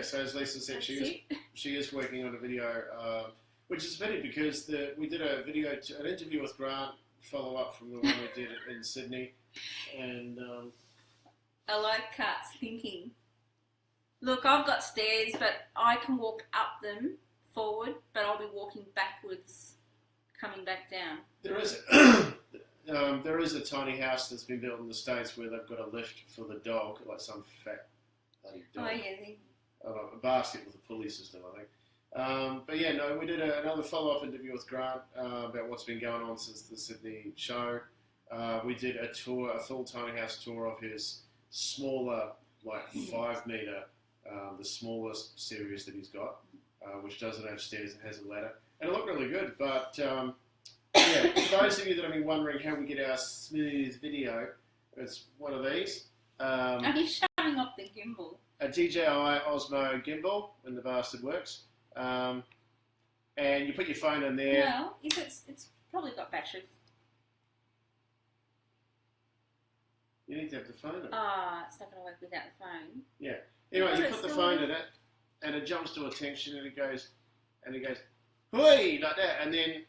so as Lisa said, she is working on a video, which is funny because we did a video, an interview with Grant, follow up from the one we did in Sydney, and I like Kat's thinking. Look, I've got stairs, but I can walk up them forward, but I'll be walking backwards, coming back down. There is a tiny house that's been built in the States where they've got a lift for the dog, like some fat bloody dog. Oh, yeah. A basket with a pulley system, I think. We did another follow-up interview with Grant about what's been going on since the Sydney show. We did a full tiny house tour of his smaller, like 5 metre, the smallest series that he's got, which doesn't have stairs and has a ladder. And it looked really good, but for those of you that have been wondering how we get our smooth video, it's one of these. Are you showing off the gimbal? A DJI Osmo gimbal, when the bastard works. And you put your phone in there. Well, it's probably got battery. You need to have the phone in it. It's not going to work without the phone. Yeah. Anyway, you put the phone in it, and it jumps to attention, and it goes, hoi, like that, and then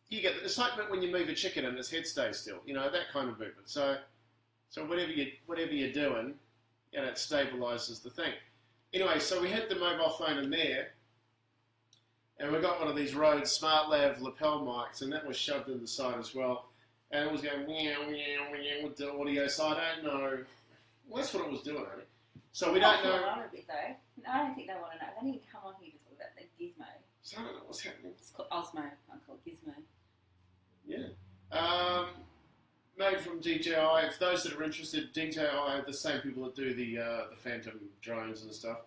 you get it's like when you move a chicken and its head stays still, that kind of movement. So whatever you're doing, it stabilises the thing. Anyway, so we had the mobile phone in there, and we got one of these Rode SmartLav lapel mics, and that was shoved in the side as well, and it was going meow meow meow with the audio. So I don't know. Well, that's what it was doing, I think. So we don't know. A bit, though. I don't think they want to know. They didn't come on here to talk about the gizmo. So I don't know what's happening. It's called Osmo. I call it gizmo. Yeah. Made from DJI. For those that are interested, DJI are the same people that do the Phantom drones and stuff.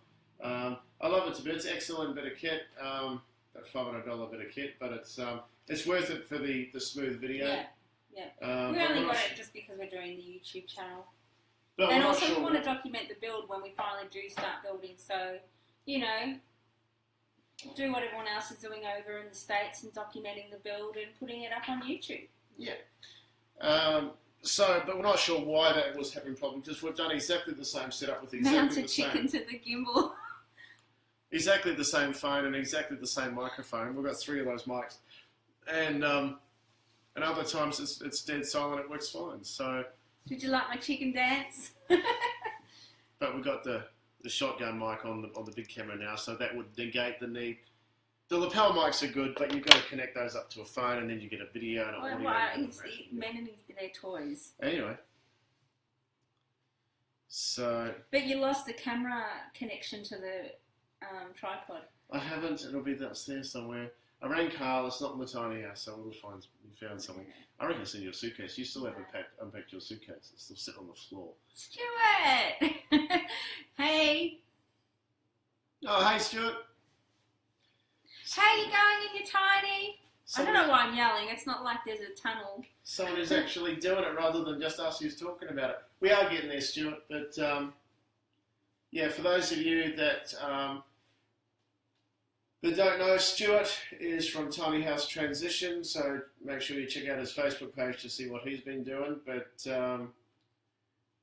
I love it to bits. It's excellent bit of kit. That $500 bit of kit, but it's worth it for the smooth video. Yeah. We only got it just because we're doing the YouTube channel. But and also we want to document the build when we finally do start building. So, do what everyone else is doing over in the States and documenting the build and putting it up on YouTube. Yeah. But we're not sure why that was happening probably, because we've done exactly the same setup with exactly the same. Mount a chicken to the gimbal. Exactly the same phone and exactly the same microphone. We've got 3 of those mics. And other times it's dead silent, it works fine. So... Did you like my chicken dance? But we've got the shotgun mic on the big camera now, so that would negate the need. The lapel mics are good, but you've got to connect those up to a phone, and then you get a video and an audio. Men and their toys. Anyway. So... But you lost the camera connection to the tripod. I haven't. It'll be upstairs somewhere. I rang Carl. It's not in the tiny house, so we found something. I reckon it's in your suitcase. You still haven't unpacked your suitcase. It's still sitting on the floor. Stuart! Hey! Oh, hey, Stuart. How you going in your tiny? I don't know why I'm yelling. It's not like there's a tunnel. Someone who's actually doing it rather than just us who's talking about it. We are getting there, Stuart. But, yeah, for those of you that don't know, Stuart is from Tiny House Transition, so make sure you check out his Facebook page to see what he's been doing. But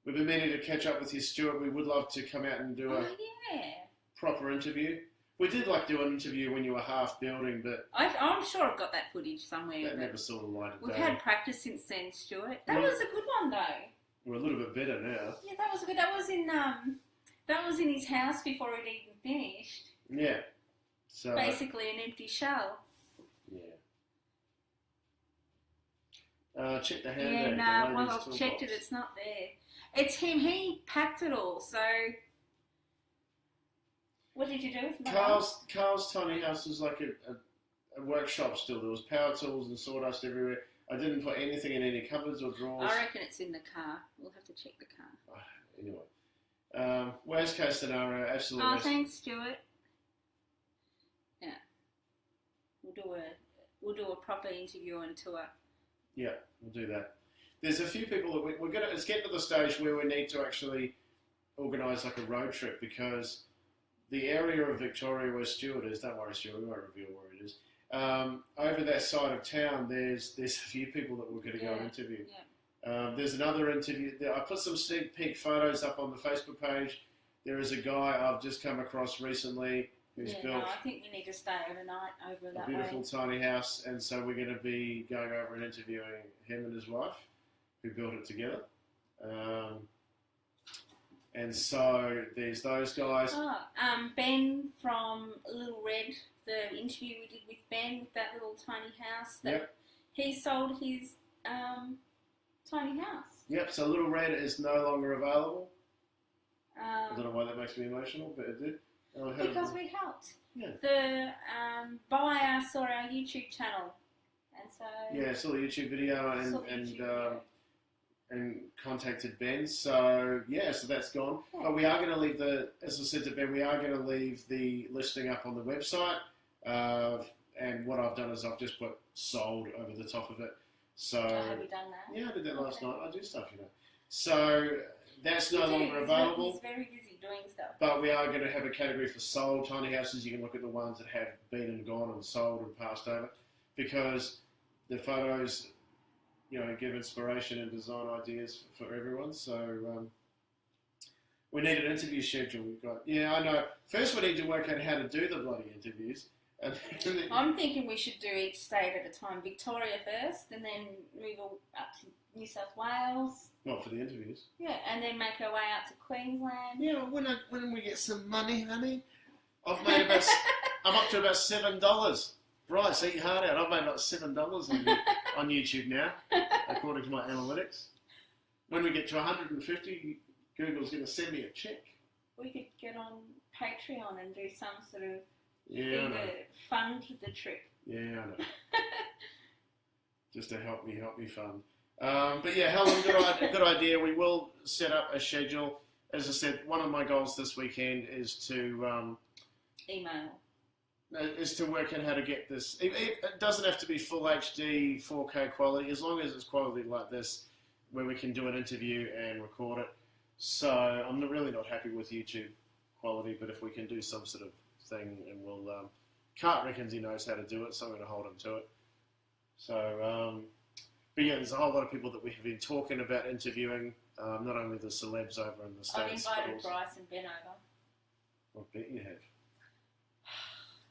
we've been meaning to catch up with you, Stuart. We would love to come out and do a proper interview. We did do an interview when you were half building, but I'm sure I've got that footage somewhere. That never saw the light of day. We've had practice since then, Stuart. That was a good one, though. We're a little bit better now. Yeah, that was good. That was in his house before it even finished. Yeah. So basically an empty shell. Yeah. Check the handbag. Yeah, no, well, I've checked it. It's not there. It's him. He packed it all. So, what did you do with my Carl's tiny house was like a workshop still. There was power tools and sawdust everywhere. I didn't put anything in any cupboards or drawers. I reckon it's in the car. We'll have to check the car. Anyway, worst case scenario, absolutely. Oh, thanks, Stuart. Yeah, we'll do a proper interview and tour. Yeah, we'll do that. There's a few people that we're gonna. It's getting to the stage where we need to actually organise like a road trip, because the area of Victoria where Stuart is, don't worry, Stuart, we won't reveal where it is. Over that side of town, there's a few people that we're going to go and interview. Yeah. There's another interview. I put some sneak peek photos up on the Facebook page. There is a guy I've just come across recently who's built. No, I think we need to stay overnight over that a beautiful tiny house, and so we're going to be going over and interviewing him and his wife, who built it together. And so there's those guys. Ben from Little Red, the interview we did with Ben with that little tiny house. He sold his tiny house. Yep, so Little Red is no longer available. I don't know why that makes me emotional, but it did. Because we helped. Yeah. The buyer saw our YouTube channel, and so saw the YouTube video and contacted Ben. So so that's gone. Yeah. But we are going to leave as I said to Ben, we are going to leave the listing up on the website. And what I've done is I've just put sold over the top of it. So have you done that? Yeah, I did that last night. I do stuff, So that's no longer available. He's very busy doing stuff. But we are going to have a category for sold tiny houses. You can look at the ones that have been and gone and sold and passed over, because the photos, give inspiration and design ideas for everyone. So we need an interview schedule. I know. First, we need to work out how to do the bloody interviews. I'm thinking we should do each state at a time. Victoria first, and then move up to New South Wales. Not for the interviews. Yeah, and then make our way out to Queensland. Yeah, when we get some money, honey, I'm up to about $7. Right, eat hard out. I've made about $7 on YouTube now, according to my analytics. When we get to 150, Google's going to send me a check. We could get on Patreon and do some sort of thing to fund the trip. Yeah, I know. Just to help me fund. But yeah, Helen, good idea. We will set up a schedule. As I said, one of my goals this weekend is to email. Is to work out how to get this. It doesn't have to be full HD, 4K quality, as long as it's quality like this, where we can do an interview and record it. So I'm really not happy with YouTube quality, but if we can do some sort of thing, and we'll. Cart reckons he knows how to do it, so I'm going to hold him to it. So, but yeah, there's a whole lot of people that we have been talking about interviewing, not only the celebs over in the States. I've invited Bryce and Ben over. I bet you have.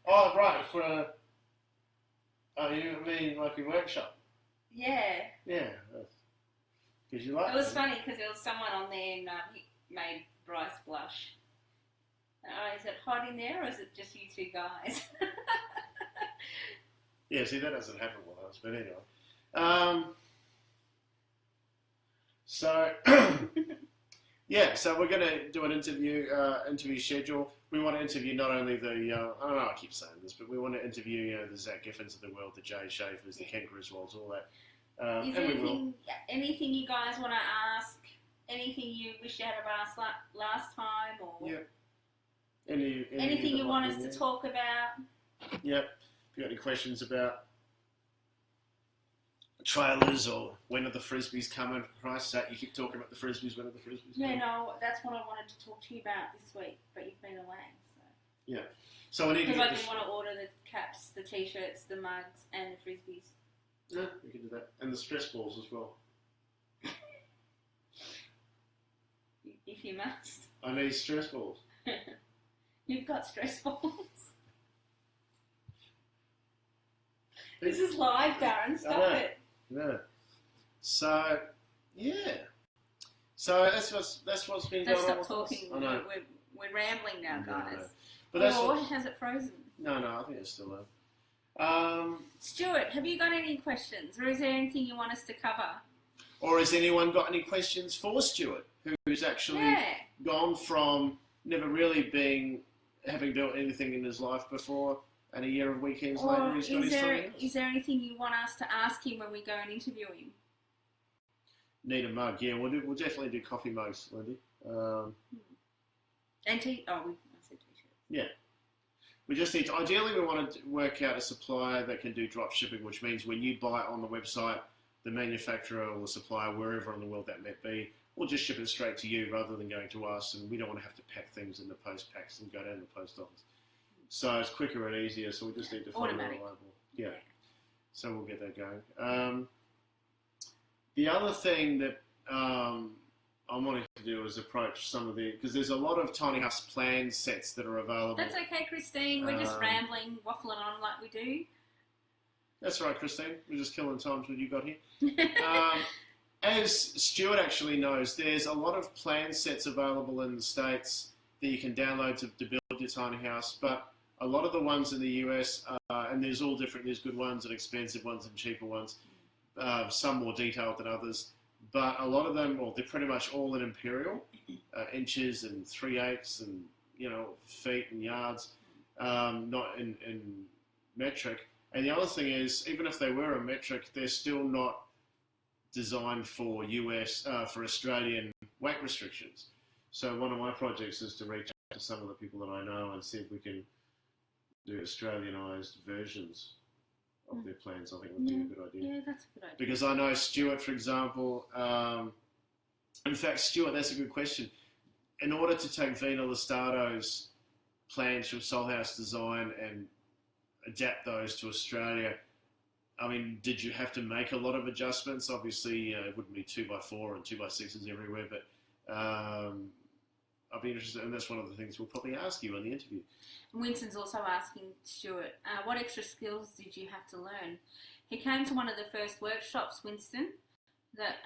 Oh, right, you mean like a workshop? Yeah. Yeah. Because you like it. It was funny because there was someone on there and he made Bryce blush. Is it hot in there, or is it just you two guys? Yeah, see, that doesn't happen with us, but anyway. So, Yeah, so we're going to do an interview schedule. We want to interview not only the, I don't know, I keep saying this, but we want to interview, the Zach Giffins of the world, the Jay Schaefers, the Ken Griswolds, all that. Is there anything you guys want to ask? Anything you wish you had have asked last time? Or anything you want us to talk about? Yep. If you got any questions about trailers or when are the Frisbees coming? For Christ's sake, you keep talking about the Frisbees. When are the Frisbees coming? Yeah, no, that's what I wanted to talk to you about this week, but you've been away. So. Yeah. So we need to because I do want to order the caps, the t-shirts, the mugs, and the Frisbees. Yeah, we can do that. And the stress balls as well. If you must. I need stress balls. You've got stress balls. This is live, Darren. Stop it. Yeah. So, yeah. So that's what's been going on. Stop talking. I know. We're rambling now, guys. No. But has it frozen? No, I think it's still there. Stuart, have you got any questions, or is there anything you want us to cover? Or has anyone got any questions for Stuart, who's actually gone from never really having built anything in his life before, and a year of weekends later he's got his tiny house? Is there anything you want us to ask him when we go and interview him? Need a mug, yeah. We'll definitely do coffee mugs, Lindy. And tea. Oh, I said t-shirt. Yeah. We just need to, ideally we want to work out a supplier that can do drop shipping, which means when you buy it on the website, the manufacturer or the supplier, wherever in the world that may be, will just ship it straight to you rather than going to us, and we don't want to have to pack things in the post packs and go down to the post office. So it's quicker and easier, so we just need to find a reliable. Yeah. So we'll get that going. The other thing that I'm wanting to do is approach some of because there's a lot of tiny house plan sets that are available. That's okay, Christine. We're just rambling, waffling on like we do. That's right, Christine. We're just killing time till you got here. As Stuart actually knows, there's a lot of plan sets available in the States that you can download to build your tiny house, but a lot of the ones in the US, and there's all different, there's good ones and expensive ones and cheaper ones, some more detailed than others, but a lot of them, they're pretty much all in imperial, inches and 3/8 and, feet and yards, not in metric. And the other thing is, even if they were a metric, they're still not designed for for Australian weight restrictions. So one of my projects is to reach out to some of the people that I know and see if we can do Australianised versions of their plans. I think would be a good idea. Yeah, that's a good idea. Because I know Stuart, for example, in fact, Stuart, that's a good question. In order to take Vina Lestado's plans from Soul House Design and adapt those to Australia, I mean, did you have to make a lot of adjustments? Obviously, it wouldn't be 2x4 and 2x6s everywhere, but I'd be interested, and that's one of the things we'll probably ask you in the interview. Winston's also asking Stuart, what extra skills did you have to learn? He came to one of the first workshops, Winston, that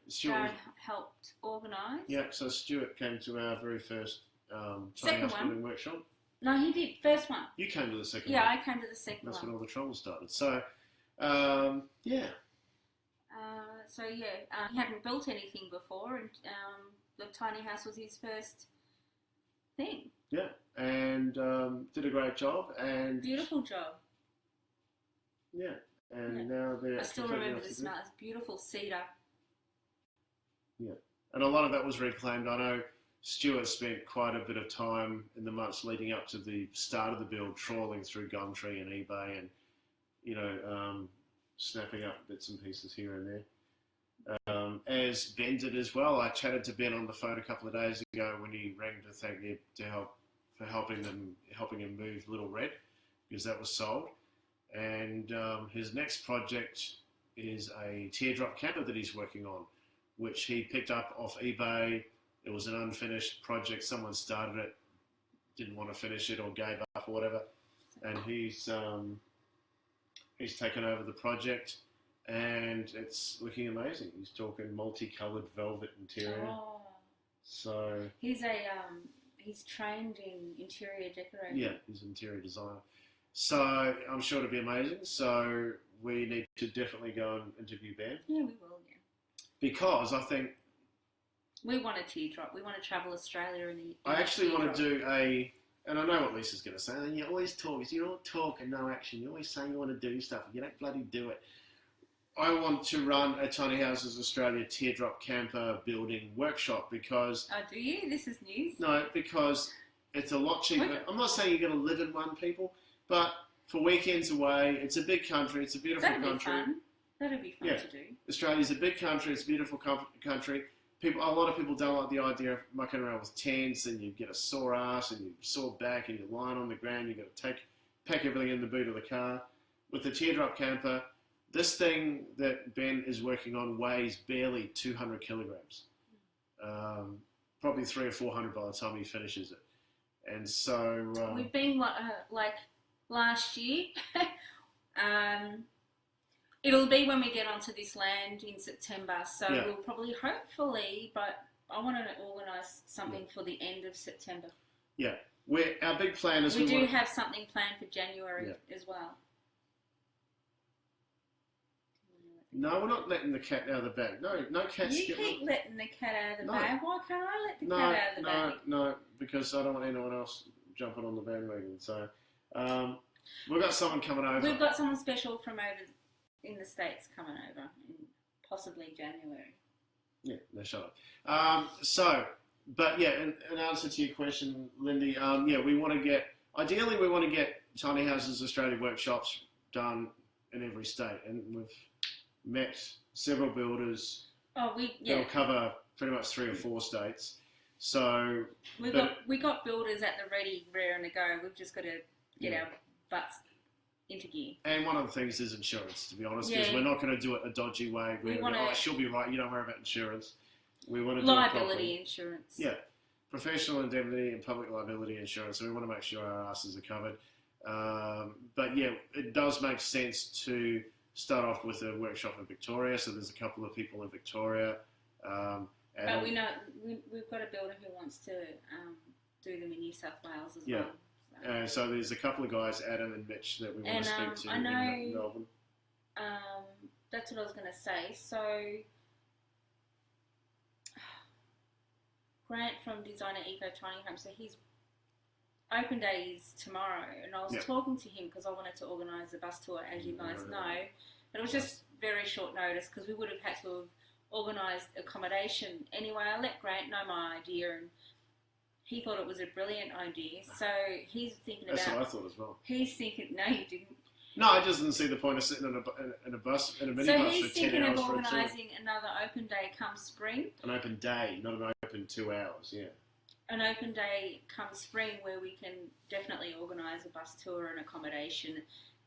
Stuart helped organise. Yeah, so Stuart came to our very first tiny house building workshop. No, he did. First one. You came to the second one. Yeah, I came to the second one. That's when all the trouble started. So, he hadn't built anything before, and the tiny house was his first thing. Yeah, and did a great job. And beautiful job. Yeah, and now they're... I still remember the smell. It's beautiful cedar. Yeah, and a lot of that was reclaimed. I know Stuart spent quite a bit of time in the months leading up to the start of the build trawling through Gumtree and eBay and, snapping up bits and pieces here and there. As Ben did as well. I chatted to Ben on the phone a couple of days ago when he rang to thank me for helping him move Little Red, because that was sold. And his next project is a teardrop camper that he's working on, which he picked up off eBay. It was an unfinished project. Someone started it, didn't want to finish it or gave up or whatever. And he's taken over the project, and it's looking amazing. He's talking multicoloured velvet interior. Oh. So he's trained in interior decorating. Yeah, he's an interior designer. So I'm sure it'll be amazing. So we need to definitely go and interview Ben. Yeah, we will. Yeah. Because I think We want a teardrop. We want to travel Australia in the. I actually want to do and I know what Lisa's going to say. And you always talk and no action. You always say you want to do stuff, and you don't bloody do it. I want to run a Tiny Houses Australia teardrop camper building workshop because. Oh, do you? This is news. No, because it's a lot cheaper. Okay. I'm not saying you're going to live in one, people, but for weekends away, it's a big country. It's a beautiful country. That'd be fun to do. Australia's a big country. It's a beautiful country. A lot of people don't like the idea of mucking around with tents, and you get a sore ass, and you sore back, and you're lying on the ground. You've got to pack everything in the boot of the car. With the teardrop camper, this thing that Ben is working on weighs barely 200 kilograms. Probably 300 or 400 by the time he finishes it. And so we've been like last year. It'll be when we get onto this land in September, so we'll probably, hopefully, but I want to organise something for the end of September. Yeah, our big plan is we do have something planned for January as well. No, we're not letting the cat out of the bag. No cats. You keep letting the cat out of the bag. Why can't I let the cat out of the bag? No, because I don't want anyone else jumping on the bandwagon. So we've got someone coming over. We've got someone special from over in the States coming over in possibly January. Yeah, no, shut up. But yeah, in answer to your question, Lindy, we want to get Tiny Houses Australia workshops done in every state, and we've met several builders. They'll cover pretty much 3 or 4 states. So we got builders at the ready, raring to go. We've just got to get our butts into gear. And one of the things is insurance, to be honest, because we're not going to do it a dodgy way. She'll be right. You don't worry about insurance. We want to do liability insurance. Yeah, professional indemnity and public liability insurance. So we want to make sure our asses are covered. But yeah, it does make sense to start off with a workshop in Victoria. So there's a couple of people in Victoria. But we know we've got a builder who wants to do them in New South Wales as well. So there's a couple of guys, Adam and Mitch, that we want to speak to in Melbourne. That's what I was going to say. So Grant from Designer Eco Tiny Home, so his open day is tomorrow, and I was talking to him because I wanted to organise a bus tour, as you guys know, but it was just very short notice because we would have had to have organised accommodation. Anyway, I let Grant know my idea, and he thought it was a brilliant idea, so he's thinking about... That's what I thought as well. He's thinking... No, you didn't. No, I just didn't see the point of sitting in a minibus for 10 hours. So he's thinking of organising another open day come spring. An open day, not an open 2 hours, An open day come spring where we can definitely organise a bus tour and accommodation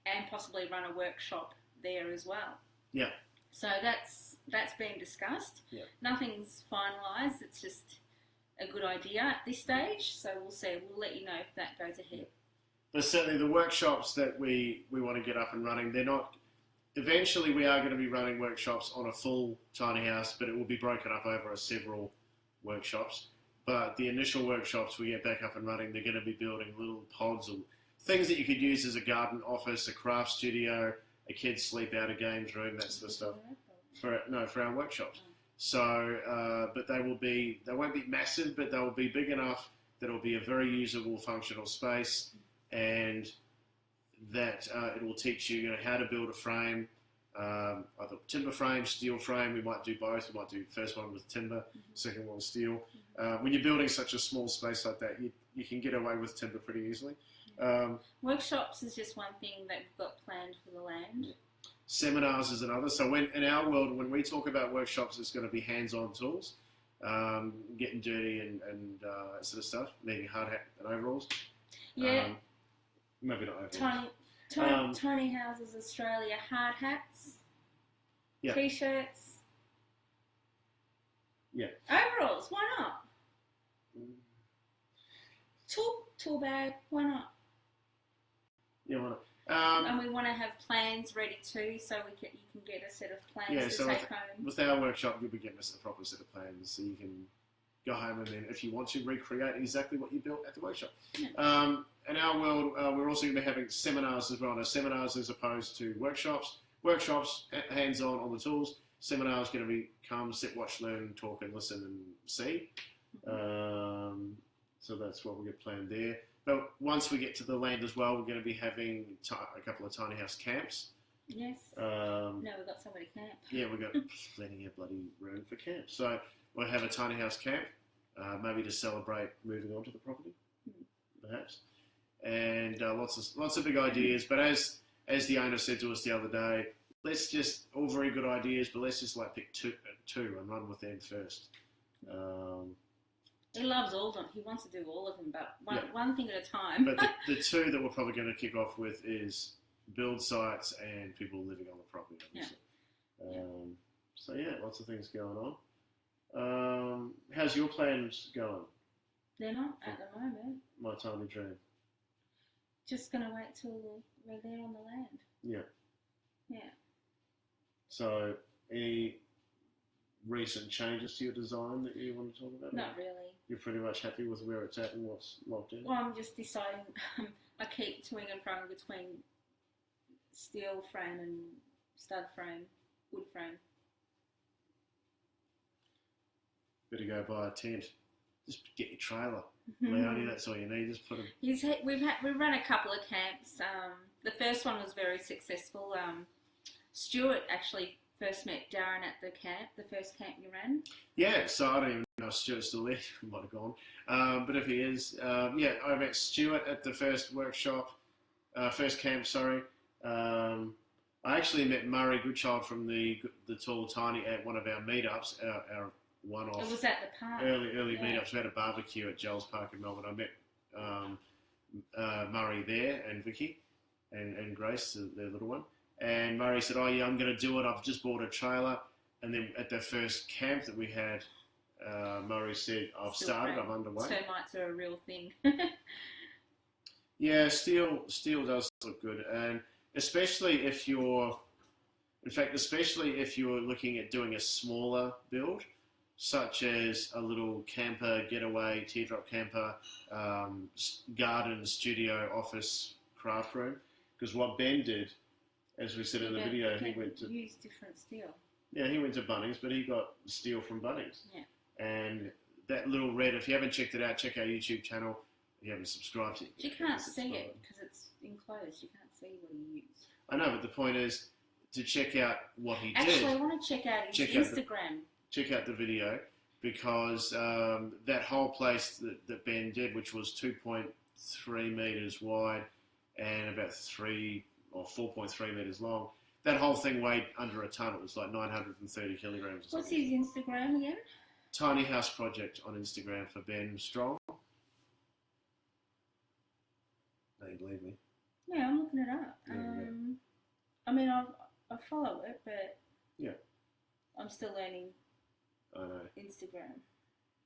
and possibly run a workshop there as well. Yeah. So that's been discussed. Yeah. Nothing's finalised. It's just a good idea at this stage. So we'll see. We'll let you know if that goes ahead. But certainly the workshops that we want to get up and running, they're not... Eventually we are going to be running workshops on a full tiny house, but it will be broken up over several workshops. But the initial workshops we get back up and running, they're going to be building little pods or things that you could use as a garden office, a craft studio, a kid's sleep out, a games room, that sort of stuff. For our workshops. So, but they won't be massive, but they'll be big enough that it'll be a very usable, functional space, and that it will teach you, how to build a frame, either timber frame, steel frame. We might do both. We might do the first one with timber, second one with steel. When you're building such a small space like that, you can get away with timber pretty easily. Workshops is just one thing that we've got planned for the land. Seminars is another. So in our world, when we talk about workshops, it's going to be hands-on tools, getting dirty and that sort of stuff, needing hard hat and overalls. Yeah. Maybe not overalls. Tiny Houses Australia hard hats. Yeah. T-shirts. Yeah. Overalls, why not? Tool bag, why not? Yeah, why not? And we want to have plans ready too, so you can get a set of plans to take home. With our workshop, you'll be getting us a proper set of plans, so you can go home and then, if you want to, recreate exactly what you built at the workshop. Yeah. In our world, we're also going to be having seminars as well. Now, seminars as opposed to workshops. Workshops, hands-on on the tools. seminar is going to be come, sit, watch, learn, talk, and listen and see. So that's what we get planned there. But once we get to the land as well, we're going to be having a couple of tiny house camps. Yes. No, we've got somewhere to camp. Yeah, we've got plenty of bloody room for camp. So we'll have a tiny house camp, maybe to celebrate moving on to the property, perhaps. And lots of big ideas. But as the owner said to us the other day, let's just, all very good ideas, but let's just like pick two and run with them first. He loves all of them. He wants to do all of them, but one thing at a time. But the two that we're probably going to kick off with is build sites and people living on the property, obviously. So yeah, lots of things going on. How's your plans going? They're not at the moment. My tiny dream. Just going to wait till we're there on the land. Yeah. Yeah. So any recent changes to your design that you want to talk about? Not really. You're pretty much happy with where it's at and what's locked in? Well, I'm just deciding. I keep toing and froing between steel frame and stud frame, wood frame. Better go buy a tent. Just get your trailer. Leonie, that's all you need. Just put them. We've run a couple of camps. The first one was very successful. Stuart actually first met Darren at the camp, the first camp you ran. Yeah, so I don't even know if Stuart's still there. He might have gone. But if he is, I met Stuart at the first workshop, first camp, sorry. I actually met Murray Goodchild from the Tall Tiny at one of our meetups, our one-off. It was at the park. Early meetups. We had a barbecue at Joel's Park in Melbourne. I met Murray there and Vicky and Grace, their little one. And Murray said, oh yeah, I'm going to do it. I've just bought a trailer. And then at the first camp that we had, Murray said, I've started, I'm underway. Termites are a real thing. Yeah, steel does look good. And especially if you're looking at doing a smaller build, such as a little camper, getaway, teardrop camper, garden, studio, office, craft room. Because what Ben did, as we said in the video, he went to use different steel. Yeah, he went to Bunnings, but he got steel from Bunnings. Yeah. And that little red, if you haven't checked it out, check our YouTube channel. If you haven't subscribed to it. You can't see it because it's enclosed. You can't see what he used. I know, but the point is to check out what he did. Actually, I want to check out his Instagram. Check out the video because that whole place that Ben did, which was 2.3 metres wide and about 3 or 4.3 metres long, that whole thing weighed under a tonne. It was like 930 kilograms. What's his Instagram again? Tiny House Project on Instagram for Ben Strong. No, you believe me? Yeah, I'm looking it up. I mean, I follow it, but yeah, I'm still learning. I know. Instagram.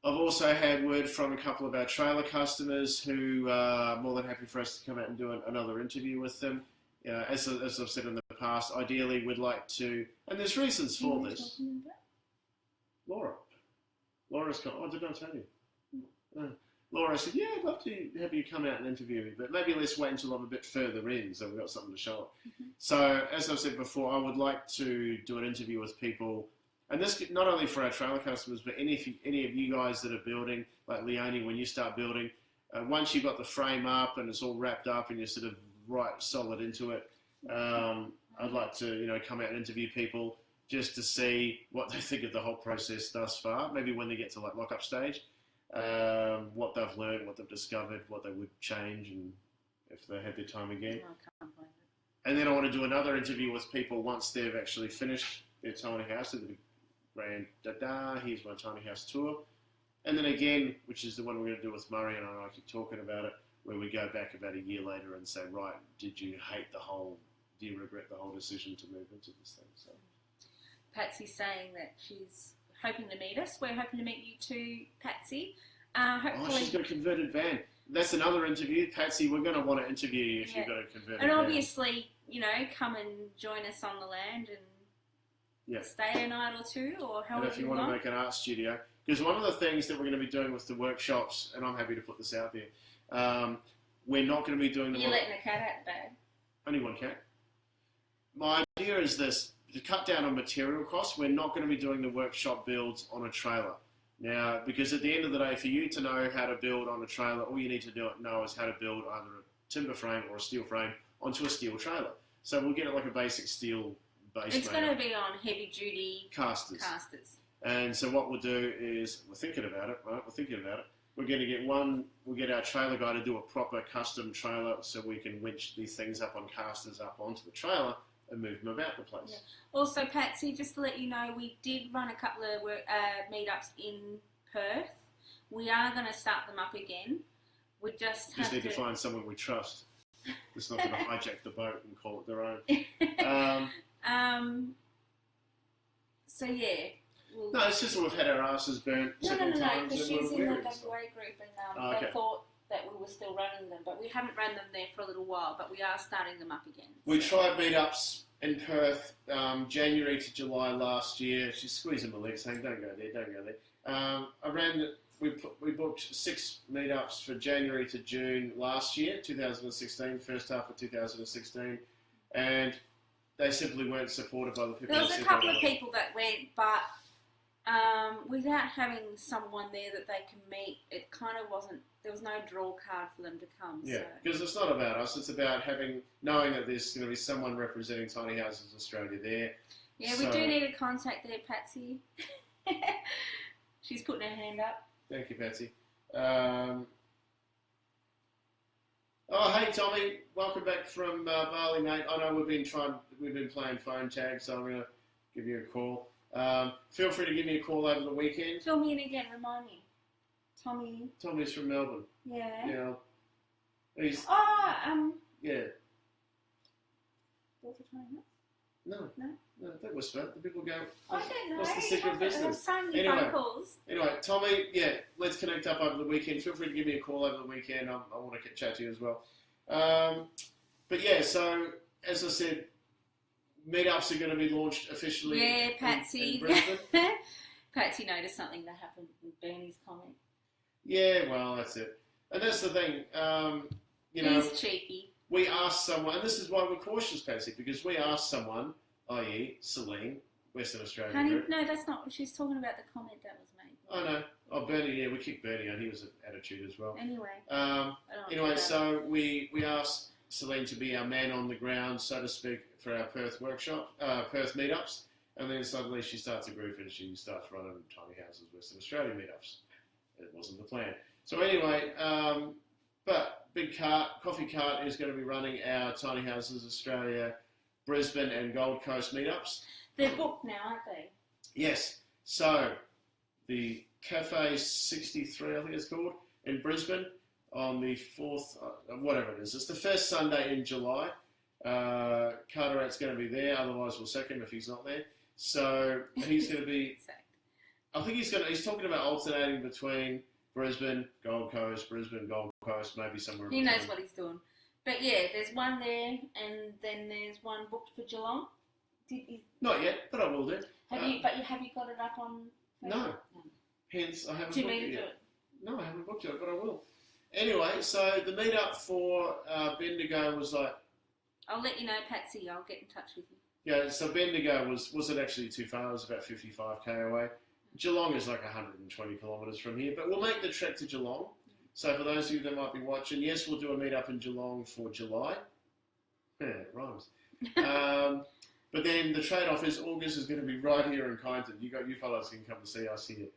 I've also had word from a couple of our trailer customers who are more than happy for us to come out and do another interview with them. As I've said in the past, ideally we'd like to, and there's reasons for this. Laura's come. Oh, did I tell you? Laura said, yeah, I'd love to have you come out and interview me, but maybe let's wait until I'm a bit further in so we've got something to show. So, as I've said before, I would like to do an interview with people, and this not only for our trailer customers, but any of you guys that are building, like Leonie, when you start building, once you've got the frame up and it's all wrapped up and you're sort of right solid into it, I'd like to come out and interview people just to see what they think of the whole process thus far, maybe when they get to like lock-up stage. What they've learned, what they've discovered, what they would change, and if they had their time again. And then I want to do another interview with people once they've actually finished their tiny house, the grand here's my tiny house tour. And then again, which is the one we're going to do with Murray, and I keep talking about it, where we go back about a year later and say, right, do you regret the whole decision to move into this thing? So Patsy's saying that she's hoping to meet us. We're hoping to meet you too, Patsy. Hopefully... she's got a converted van. That's another interview. Patsy, we're going to want to interview you if you've got a converted van. And obviously, come and join us on the land and stay a night or two or however. And if you want to make an art studio, because one of the things that we're going to be doing with the workshops, and I'm happy to put this out there, we're not going to be doing the... You're letting a cat out the bag? Only one cat. My idea is this, to cut down on material costs, we're not going to be doing the workshop builds on a trailer. Now, because at the end of the day, for you to know how to build on a trailer, all you need to know is how to build either a timber frame or a steel frame onto a steel trailer. So we'll get it like a basic steel base. It's going to be on heavy duty casters. And so what we'll do is, we're thinking about it, right? We're going to get we'll get our trailer guy to do a proper custom trailer so we can winch these things up on casters up onto the trailer and move them about the place. Yeah. Also, Patsy, just to let you know, we did run a couple of meetups in Perth. We are going to start them up again. We just need to find someone we trust that's not going to hijack the boat and call it their own. So yeah. No, it's just that we've had our asses burnt several times. Because she's in the WA group and okay. they thought that we were still running them, but we haven't run them there for a little while, but we are starting them up again. We tried meetups in Perth January to July last year. She's squeezing my legs saying, don't go there. We booked 6 meetups for January to June last year, 2016, first half of 2016, and they simply weren't supported by the people. There was a couple of people that went, but without having someone there that they can meet, it kind of wasn't. There was no draw card for them to come. Yeah, because it's not about us. It's about knowing that there's going to be someone representing Tiny Houses Australia there. Yeah, we do need a contact there, Patsy. She's putting her hand up. Thank you, Patsy. Oh, hey Tommy, welcome back from Bali, mate. I know we've been playing phone tag, so I'm going to give you a call. Feel free to give me a call over the weekend. Fill me in again, remind me. Tommy's from Melbourne. Yeah. Yeah. He's. Yeah. No, don't whisper. The people go, I don't know. What's the secret business? So many phone calls. Anyway, Tommy, yeah, let's connect up over the weekend. Feel free to give me a call over the weekend. I want to chat to you as well. But yeah, so as I said, meetups are going to be launched officially. Yeah, Patsy. In Brisbane. Patsy noticed something that happened with Bernie's comment. Yeah, well, that's it. And that's the thing. He's cheeky. We asked someone, and this is why we're cautious, Patsy, because we asked someone, i.e. Celine, Western Australia Honey, group. no, that's not what she's talking about, the comment that was made. I know. Oh, Bernie, yeah, we kicked Bernie out. He was an attitude as well. Anyway. So we asked Celine to be our man on the ground, so to speak, for our Perth workshop, Perth meetups, and then suddenly she starts a group and she starts running Tiny Houses Western Australia meetups. It wasn't the plan. So anyway, but Big Coffee Cart is going to be running our Tiny Houses Australia, Brisbane and Gold Coast meetups. They're booked now, aren't they? Yes. So the Cafe 63, I think it's called, in Brisbane on the 4th, whatever it is. It's the first Sunday in July. Carteret's going to be there, otherwise we'll sack him if he's not there. So he's going to be... I think he's talking about alternating between Brisbane, Gold Coast, maybe somewhere. He knows what he's doing. But yeah, there's one there, and then there's one booked for Geelong. Not yet, but I will do. Have you got it up on Facebook? No. Hence, I haven't booked it yet. Do you mean to do it? No, I haven't booked it, but I will. Anyway, so the meetup for Bendigo was like... I'll let you know, Patsy. I'll get in touch with you. Yeah, so Bendigo wasn't actually too far. It was about 55k away. Geelong is like 120 kilometres from here, but we'll make the trek to Geelong. So for those of you that might be watching, yes, we'll do a meet-up in Geelong for July. Yeah, it rhymes. But then the trade-off is August is going to be right here in Kyneton. You fellas can come and see us here.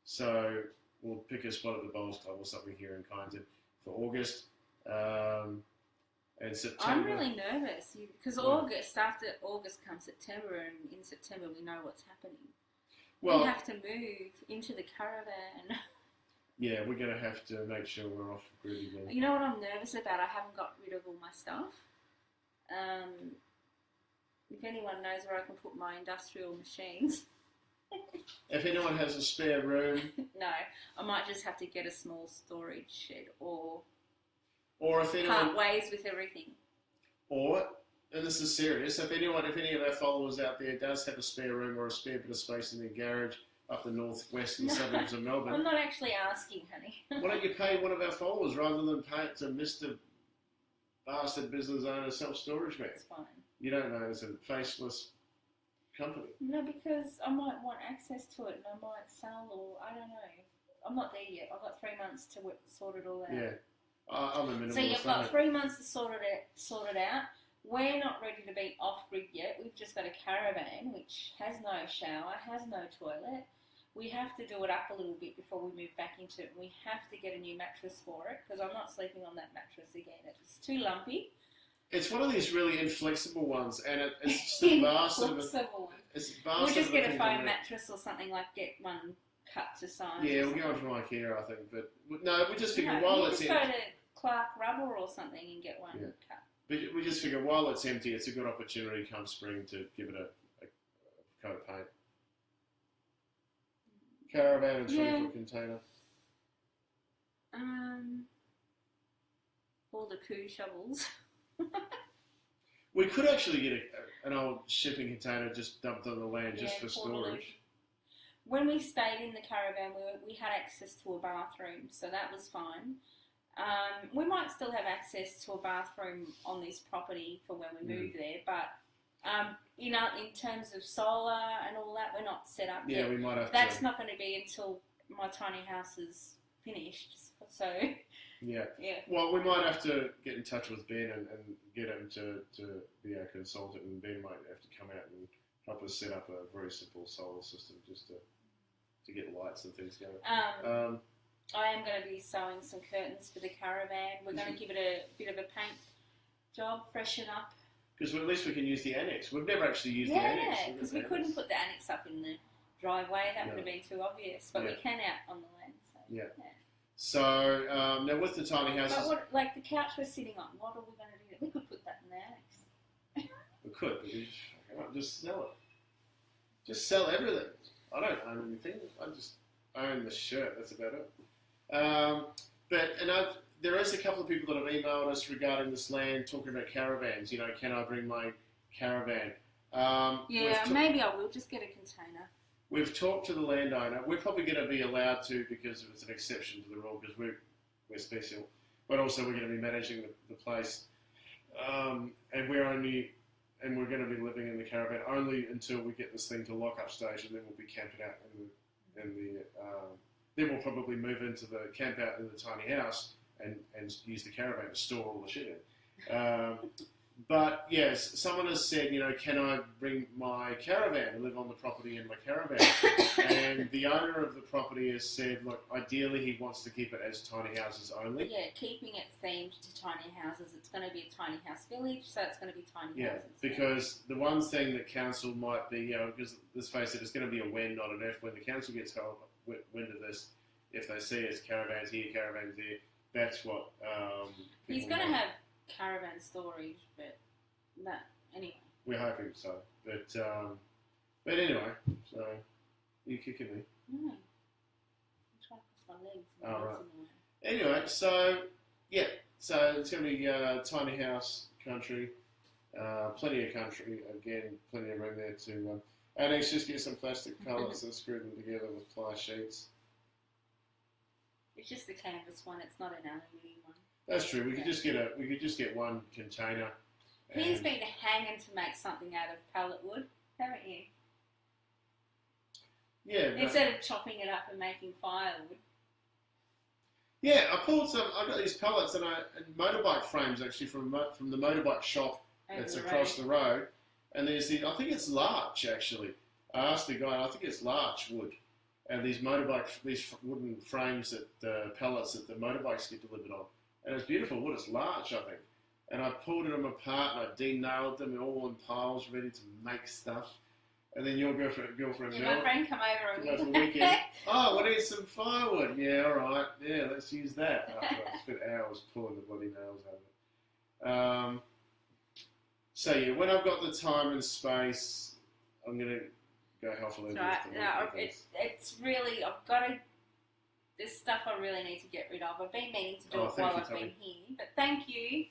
So we'll pick a spot at the Bowls Club or something here in Kyneton for August. And September. I'm really nervous because after August comes September, and in September we know what's happening. Well, we have to move into the caravan. Yeah, we're going to have to make sure we're off the grid again. You know what I'm nervous about? I haven't got rid of all my stuff. If anyone knows where I can put my industrial machines. If anyone has a spare room. No, I might just have to get a small storage shed or if anyone... part ways with everything. Or... And this is serious. If any of our followers out there does have a spare room or a spare bit of space in their garage up the northwestern suburbs of Melbourne, I'm not actually asking, honey. Why don't you pay one of our followers rather than pay it to Mr. Bastard Business Owner Self-Storage Man? It's fine. You don't know, it's a faceless company? No, because I might want access to it and I might sell, or I don't know. I'm not there yet. I've got 3 months to sort it all out. Yeah, I'm a minimalist. So you've got 3 months to sort it out. We're not ready to be off grid yet. We've just got a caravan which has no shower, has no toilet. We have to do it up a little bit before we move back into it. We have to get a new mattress for it because I'm not sleeping on that mattress again. It's too lumpy. It's one of these really inflexible ones, and it's just a vast of We'll just get a foam mattress or something, like get one cut to size. Yeah, we'll go on from IKEA, I think. But no, we just figure while it's empty. Just go to Clark Rubber or something and get one cut. But we just figure while it's empty, it's a good opportunity come spring to give it a coat of paint. Caravan and 20-foot container. All the poo shovels. We could actually get an old shipping container just dumped on the land just for storage. When we stayed in the caravan, we had access to a bathroom, so that was fine. We might still have access to a bathroom on this property for when we move there, but in terms of solar and all that, we're not set up yet. Yeah, we might have That's not going to be until my tiny house is finished. So yeah. Well, we might have to get in touch with Ben and get him to be our consultant, and Ben might have to come out and help us set up a very simple solar system just to get lights and things going. I am going to be sewing some curtains for the caravan. We're going to give it a bit of a paint job, freshen up. Because at least we can use the annex. We've never actually used the annex. Yeah, because we couldn't put the annex up in the driveway. That would have been too obvious. But we can out on the land. So, So now with the tiny houses... But what, like the couch we're sitting on, what are we going to do? We could put that in the annex. We could, but just sell it. Just sell everything. I don't own anything. I just own the shirt. That's about it. There is a couple of people that have emailed us regarding this land, talking about caravans. You know, can I bring my caravan? Maybe I will just get a container. We've talked to the landowner. We're probably going to be allowed to because it's an exception to the rule because we're special, but also we're going to be managing the place, and we're going to be living in the caravan only until we get this thing to lock-up stage, and then we'll be camping out then we'll probably move into the camp out in the tiny house and use the caravan to store all the shit in. But yes, someone has said, you know, can I bring my caravan and live on the property in my caravan? And the owner of the property has said, look, ideally he wants to keep it as tiny houses only. Yeah, keeping it themed to tiny houses. It's going to be a tiny house village, so it's going to be tiny houses. Yeah, because the one thing that council might be, you know, because let's face it, it's going to be a when, not an if. When the council gets wind of this, if they see it's caravans here, caravans there, that's what he's going to have caravan storage, but anyway. We're hoping so. But anyway, so you're kicking me. No. I'm trying to cross my legs. Oh, right. Anyway, so it's going to be tiny house country, plenty of country, again, plenty of room there to annex, just get some plastic pallets and screw them together with ply sheets. It's just the canvas one, it's not an aluminium one. That's true. We could just get one container. He's been hanging to make something out of pallet wood, haven't you? Yeah. Instead of chopping it up and making firewood. Yeah, I got these pallets and motorbike frames actually from the motorbike shop that's across the road. And there's I think it's larch actually. I asked the guy, I think it's larch wood. And these wooden frames pallets that the motorbikes get delivered on. And it's beautiful wood, it's larch, I think. And I pulled them apart and I de-nailed them all in piles ready to make stuff. And then your girlfriend my friend come over for the weekend. Oh, we need some firewood. Yeah, all right. Yeah, let's use that. After I spent hours pulling the bloody nails out of it. So yeah, when I've got the time and space, I'm going to go healthily. Right. No, it's really, there's stuff I really need to get rid of. I've been meaning to do it while I've been here, but thank you.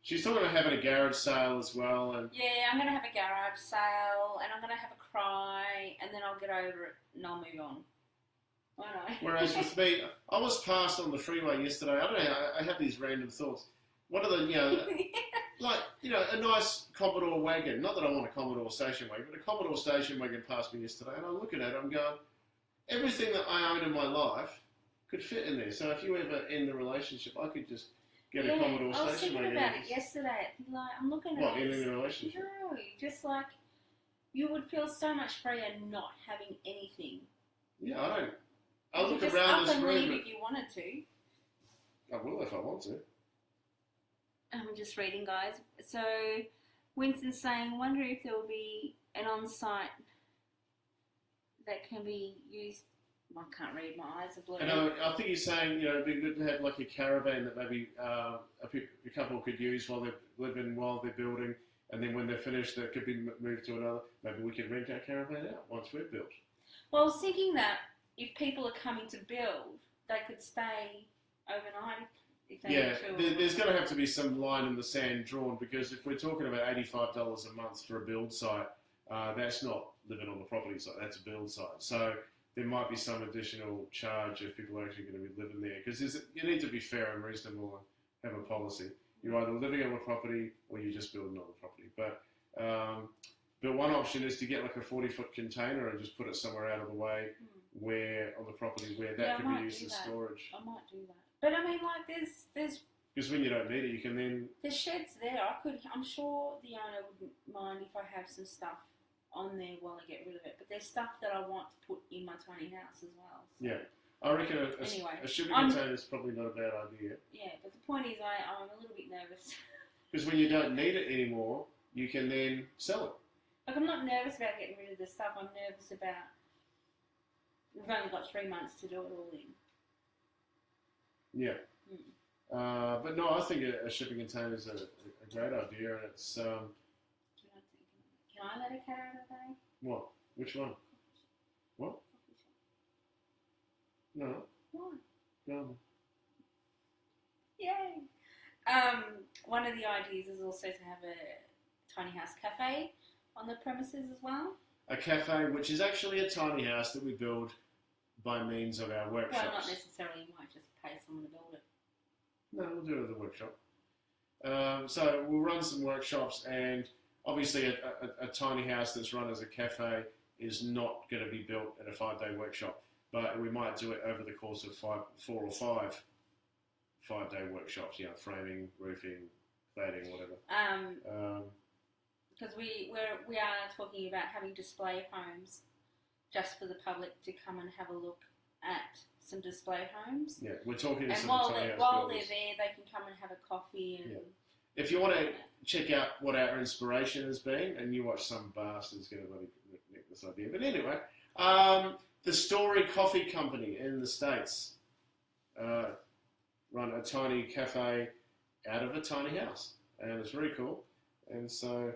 She's talking about having a garage sale as well. And yeah, I'm going to have a garage sale, and I'm going to have a cry, and then I'll get over it, and I'll move on. I know. Whereas with me, I was passed on the freeway yesterday. I don't know, I have these random thoughts. What are the, like, you know, a nice Commodore wagon. Not that I want a Commodore station wagon, but a Commodore station wagon passed me yesterday, and I'm looking at it, I'm going, everything that I own in my life could fit in there. So if you ever end the relationship, I could just get a Commodore I was station thinking wagon. about it yesterday. Like, I'm looking at What, it. ending the relationship? No, just like you would feel so much freer not having anything. Yeah, I don't. I You look could around just this up and leave room. if you wanted to. I will if I want to. I'm just reading, guys. So, Winston's saying, wonder if there will be an on-site that can be used. I can't read, my eyes are blue. And I think he's saying, you know, it'd be good to have like a caravan that maybe a couple could use while they're living, while they're building, and then when they're finished, that could be moved to another. Maybe we could rent our caravan out once we're built. Well, I was thinking that if people are coming to build, they could stay overnight if they Yeah, need to. there's going to have to be some line in the sand drawn, because if we're talking about $85 a month for a build site, that's not living on the property site, that's a build site. So there might be some additional charge if people are actually going to be living there, because you need to be fair and reasonable and have a policy. You're either living on the property or you're just building on the property. But one option is to get like a 40-foot container and just put it somewhere out of the way where on the property where that could be used as storage. I might do that. But I mean, like, there's because when you don't need it, you can then. the shed's there. I'm sure the owner wouldn't mind if I have some stuff on there while I get rid of it. But there's stuff that I want to put in my tiny house as well. So. Yeah, I reckon a shipping container is probably not a bad idea. Yeah, but the point is, I'm a little bit nervous. Because when you don't need it anymore, you can then sell it. Like, I'm not nervous about getting rid of the stuff. I'm nervous about we've only got 3 months to do it all in. Yeah. But no, I think a shipping container is a great idea, and it's. Can I let a cat out of there? What? Which one? What? No. Why? No. Yay! One of the ideas is also to have a tiny house cafe on the premises as well. A cafe, which is actually a tiny house that we build by means of our workshops. Well, not necessarily. You might just pay someone to build it. No, we'll do it at the workshop. So we'll run some workshops, and obviously a tiny house that's run as a cafe is not going to be built at a 5-day workshop, but we might do it over the course of 4 or 5 5-day workshops, you know, framing, roofing, cladding, whatever. Because we are talking about having display homes just for the public to come and have a look at some display homes. Yeah, we're talking to and some while tiny they're house builders. there, they can come and have a coffee and. Yeah. If you want to check out what our inspiration has been, and you watch some bastard's going to nick this idea, but anyway, the Story Coffee Company in the States run a tiny cafe out of a tiny house, and it's very cool. And so,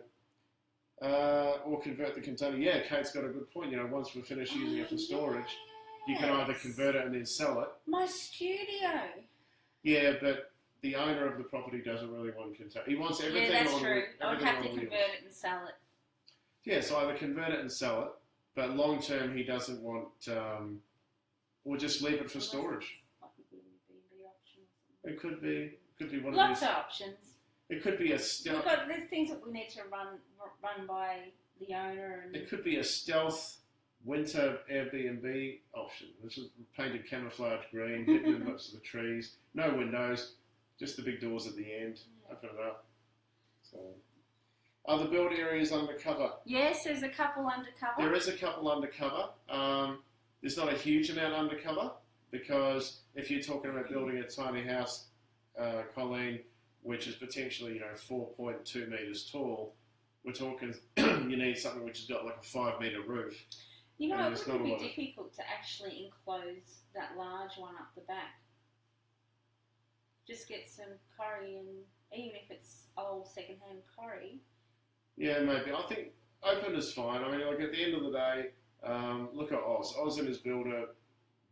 or convert the container. Yeah, Kate's got a good point. You know, once we're finished using it for storage, you can either convert it and then sell it. My studio. Yeah, but the owner of the property doesn't really want container. He wants everything on. Yeah, that's true. I would have to convert it and sell it. Yeah, so either convert it and sell it, but long term he doesn't want, or just leave it for storage. Like a B&B option or something. It could be one Lots of of options. these. It could be a stealth. There's things that we need to run by the owner. And It could be a stealth winter Airbnb option. This is painted camouflage green, hidden in most of the trees, no windows, just the big doors at the end. Open it up. So, are the build areas undercover? Yes, there's a couple undercover. There is a couple undercover. There's not a huge amount undercover, because if you're talking about building a tiny house, Colleen, which is potentially 4.2 metres tall, we're talking you need something which has got like a 5-metre roof. It would be difficult to actually enclose that large one up the back. Just get some curry, and even if it's old second-hand curry. Yeah, maybe. I think open is fine. I mean, like at the end of the day, look at Oz. Oz and his builder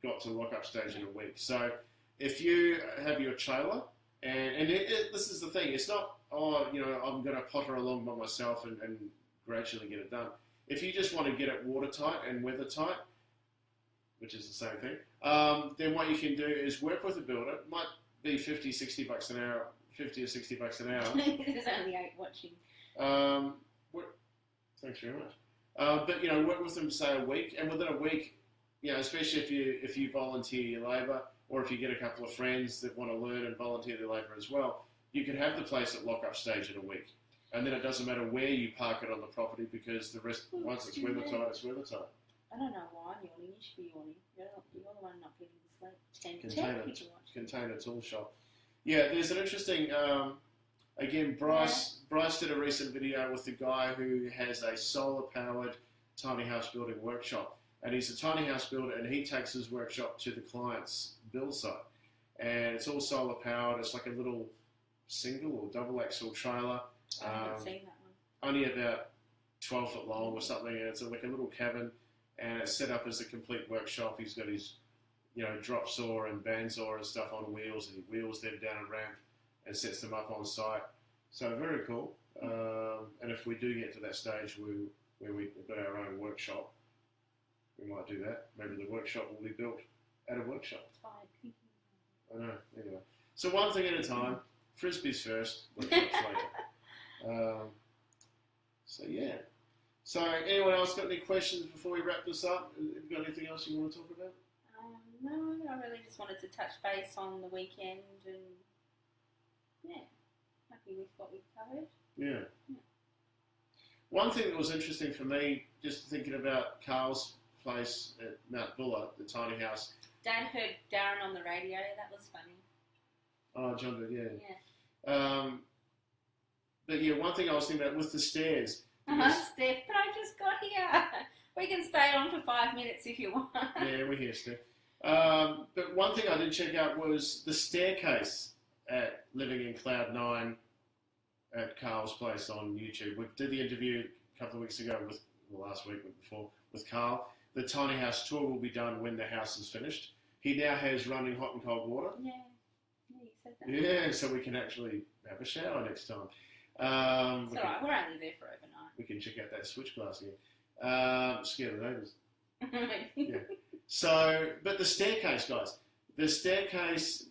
got to lock-up stage in a week. So if you have your trailer, and this is the thing, it's not, I'm going to potter along by myself and gradually get it done. If you just want to get it watertight and weather-tight, which is the same thing, then what you can do is work with a builder. It might be $50, $60 an hour 50 or 60 bucks an hour. There's only 8 watching. Thanks very much. But work with them say a week, and within a week, especially if you volunteer your labour, or if you get a couple of friends that want to learn and volunteer their labour as well, you can have the place at lock-up stage in a week, and then it doesn't matter where you park it on the property because the rest, once it's weather tight, it's weather tight. I don't know why I'm yawning. You should be yawning. You're the one not getting to sleep. Container tool shop. Yeah, there's an interesting. Again, Bryce did a recent video with the guy who has a solar-powered tiny house building workshop, and he's a tiny house builder, and he takes his workshop to the client's build site, and it's all solar-powered. It's like a little single or double axle trailer. I haven't seen that one. Only about 12 foot long or something, and it's like a little cabin, and it's set up as a complete workshop. He's got his, drop saw and bandsaw and stuff on wheels, and he wheels them down a ramp and sets them up on site. So very cool. And if we do get to that stage where we've got our own workshop, we might do that. Maybe the workshop will be built at a workshop. I know. Anyway, so one thing at a time. Frisbees first, workshops later. So yeah. So anyone else got any questions before we wrap this up? Have you got anything else you want to talk about? No, I really just wanted to touch base on the weekend and happy with what we've covered. Yeah. One thing that was interesting for me, just thinking about Carl's place at Mount Buller, the tiny house. Dad heard Darren on the radio. That was funny. Oh, John did, yeah. But yeah, one thing I was thinking about with the stairs. Steph, but I just got here. We can stay on for 5 minutes if you want. Yeah, we're here, Steph. But one thing I did check out was the staircase at Living in Cloud 9 at Carl's place on YouTube. We did the interview a couple of weeks ago last week before, with Carl. The tiny house tour will be done when the house is finished. He now has running hot and cold water. Yeah, you said that. Yeah, so we can actually have a shower next time. It's alright, we're only there for overnight. We can check out that switch glass again. Scare the neighbours. Yeah. So, but the staircase, guys. The staircase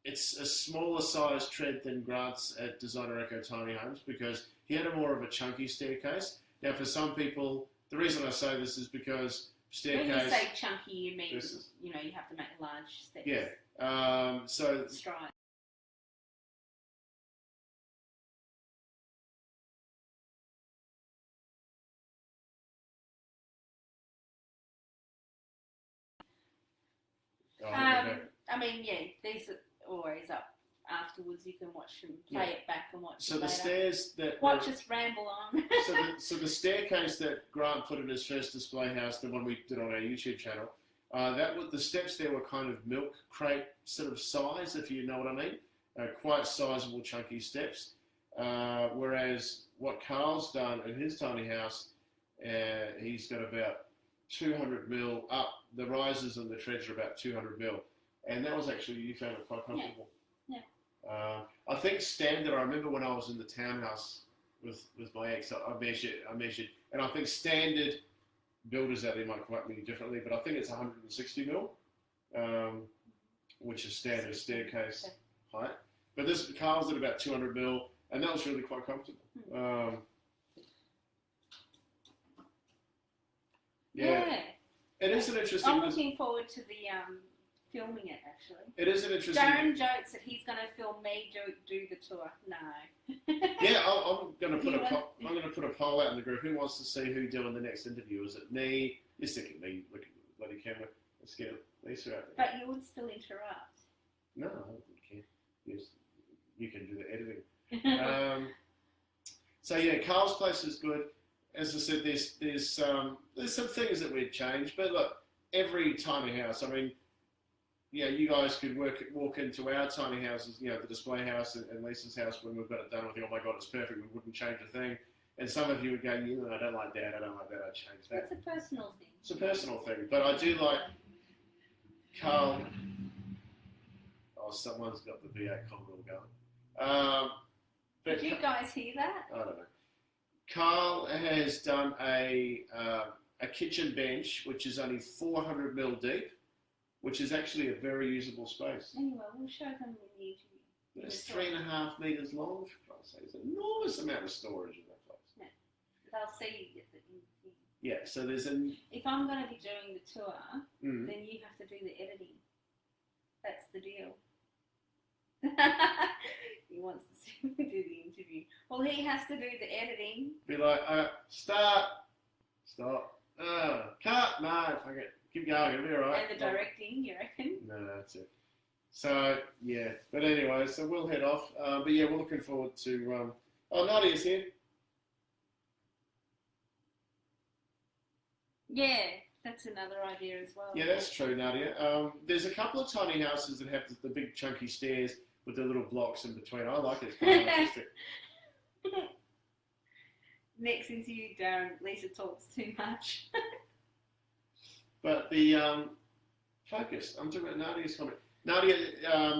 it's a smaller size tread than Grant's at Designer Echo Tiny Homes because he had a more of a chunky staircase. Now, for some people, the reason I say this is because staircase... When you say chunky, you mean, you have to make large steps. Yeah. So... Stride. I mean, yeah, these are always up afterwards. You can watch them, play it back and watch so it the later. Stairs that... Watch us ramble on. so the staircase that Grant put in his first display house, the one we did on our YouTube channel, the steps there were kind of milk crate sort of size, if you know what I mean. Quite sizable, chunky steps. Whereas what Carl's done in his tiny house, he's got about 200 mil up. The rises and the treads are about 200 mil. And that was actually, you found it quite comfortable. Yeah. I think standard, I remember when I was in the townhouse with my ex, I measured, and I think standard builders out there might quote me differently, but I think it's 160 mil, which is standard staircase height. But this Carl's at about 200 mil, and that was really quite comfortable. Yeah. It is an interesting... I'm looking forward to the filming it, actually. It is an interesting... Darren jokes that he's going to film me do the tour. No. Yeah, I'm going to put a poll out in the group. Who wants to see who doing the next interview? Is it me? You're sticking me. Look at the bloody camera. Let's get Lisa out there. But you would still interrupt. No, I don't care. Yes, you can do the editing. So yeah, Carl's place is good. As I said, there's some things that we'd change, but look, every tiny house. I mean, yeah, you guys could walk into our tiny houses, the display house and Lisa's house when we've got it done. We think, oh my God, it's perfect. We wouldn't change a thing. And some of you would go, I don't like that. I don't like that. I'd change that. It's a personal thing. It's a personal thing, but I do like Carl. Oh, someone's got the V8 Commodore going. But Did you guys hear that? I don't know. Carl has done a kitchen bench, which is only 400 mil deep, which is actually a very usable space. Anyway, we'll show them in the interview. It's 3.5 metres long, for Christ's sake. It's an enormous amount of storage in that place. Yeah. They'll see you. Yeah, so there's an... If I'm going to be doing the tour, then you have to do the editing. That's the deal. He wants to see me do the interview. Well, he has to do the editing. Be like, start, stop, cut, no, fuck it, keep going, it'll be alright. And the directing, you reckon? No, that's it. So, yeah, but anyway, so we'll head off. But yeah, we're looking forward to... oh, Nadia's here. Yeah, that's another idea as well. Yeah, that's true, Nadia. There's a couple of tiny houses that have the big chunky stairs with the little blocks in between. I like it. It's kind of artistic. Next interview, Darren. Lisa talks too much. But the focus. I'm talking about Nadia's comment. Nadia,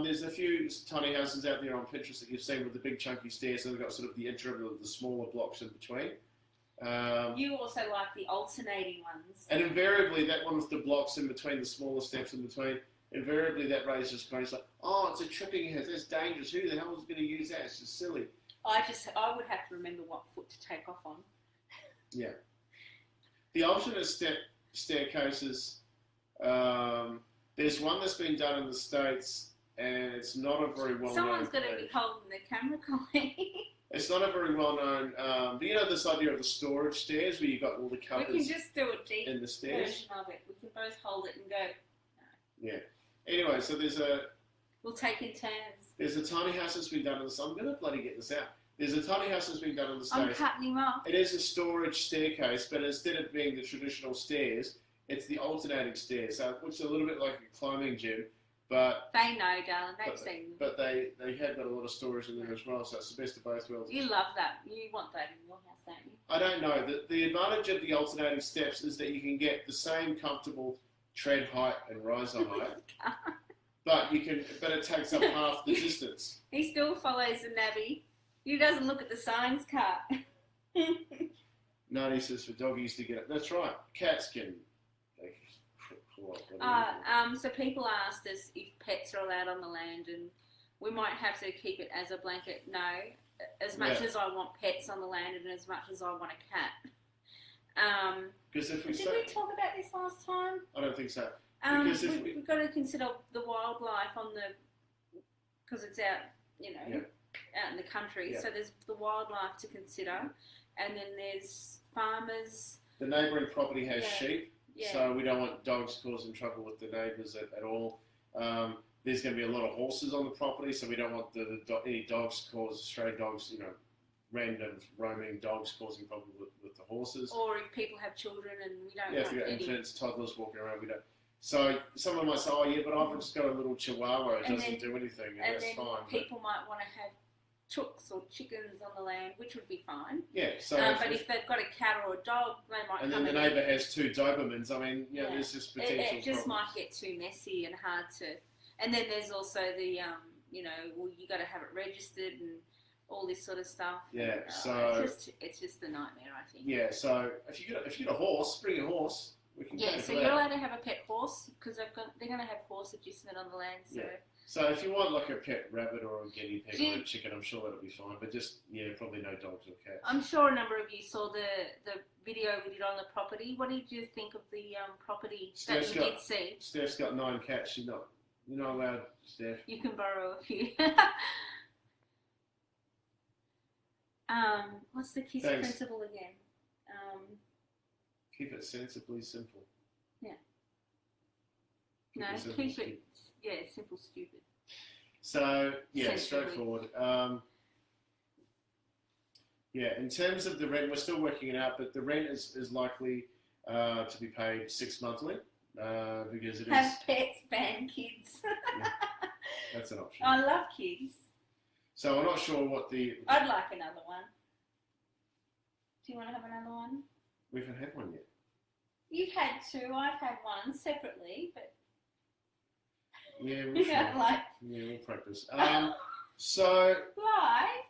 there's a few tiny houses out there on Pinterest that you've seen with the big chunky stairs, and they've got sort of the interim of the smaller blocks in between. You also like the alternating ones. And invariably, that one with the blocks in between, the smaller steps in between, invariably that raises questions like, oh, it's a tripping hazard, that's dangerous, who the hell is going to use that? It's just silly. I would have to remember what foot to take off on. Yeah. The alternate staircases, there's one that's been done in the States, and it's not a very well-known... Someone's going to be holding the camera, Colleen. It's not a very well-known... but you know this idea of the storage stairs, where you've got all the covers we can just do a deep in the stairs? version of it. We can both hold it and go, no. Yeah. Anyway, so there's a... We'll take in turns. There's a tiny house that's been done in the... I'm going to bloody get this out. There's a tiny house that's been done in the States. I'm cutting him off. It is a storage staircase, but instead of being the traditional stairs, it's the alternating stairs, so it looks a little bit like a climbing gym, but... They know, darling. They've seen them. But they have got a lot of storage in there as well, so it's the best of both worlds. You love that. You want that in your house, don't you? I don't know. The advantage of the alternating steps is that you can get the same comfortable tread height and riser height, but it takes up half the distance. He still follows the navvy. He doesn't look at the signs cut. Nani says for doggies to get it. That's right. Cats can... So people asked us if pets are allowed on the land, and we might have to keep it as a blanket. No, as much as I want pets on the land, and as much as I want a cat. Because if we did we talk about this last time? I don't think so. Because we've got to consider the wildlife on the, because it's out, out in the country. Yeah. So there's the wildlife to consider, and then there's farmers. The neighbouring property has sheep. Yeah. So we don't want dogs causing trouble with the neighbours at all. There's going to be a lot of horses on the property, so we don't want any dogs stray dogs, random roaming dogs causing problems with the horses. Or if people have children and we don't want if you've got infants, toddlers walking around, we don't. So someone might say, oh yeah, but I've just got a little chihuahua, it doesn't do anything, and that's fine. People might want to have chooks or chickens on the land, which would be fine. Yeah, so but if they've got a cat or a dog, they might. And then the neighbour has 2 Dobermans. I mean, there's just potential. It just problems. might get too messy and hard to. And then there's also the you got to have it registered and all this sort of stuff. Yeah, it's just a nightmare, I think. Yeah, so if you got a horse, bring a horse. We can so you're allowed to have a pet horse because they're going to have horse adjustment on the land. So. Yeah. So if you want like a pet rabbit or a guinea pig or a chicken, I'm sure that'll be fine. But just probably no dogs or cats. I'm sure a number of you saw the video we did on the property. What did you think of the property that you did see? Steph's got 9 cats. You're not allowed, Steph. You can borrow a few. What's the KISS principle again? Keep it sensibly simple. Yeah. Keep it simple, stupid. So, straightforward. In terms of the rent, we're still working it out, but the rent is likely to be paid 6 monthly because it Have pets, ban kids. That's an option. I love kids. So I'm not sure what I'd like another one. Do you want to have another one? We haven't had one yet. You've had 2. I've had 1 separately, but... Yeah, we'll we'll practice. So... Live?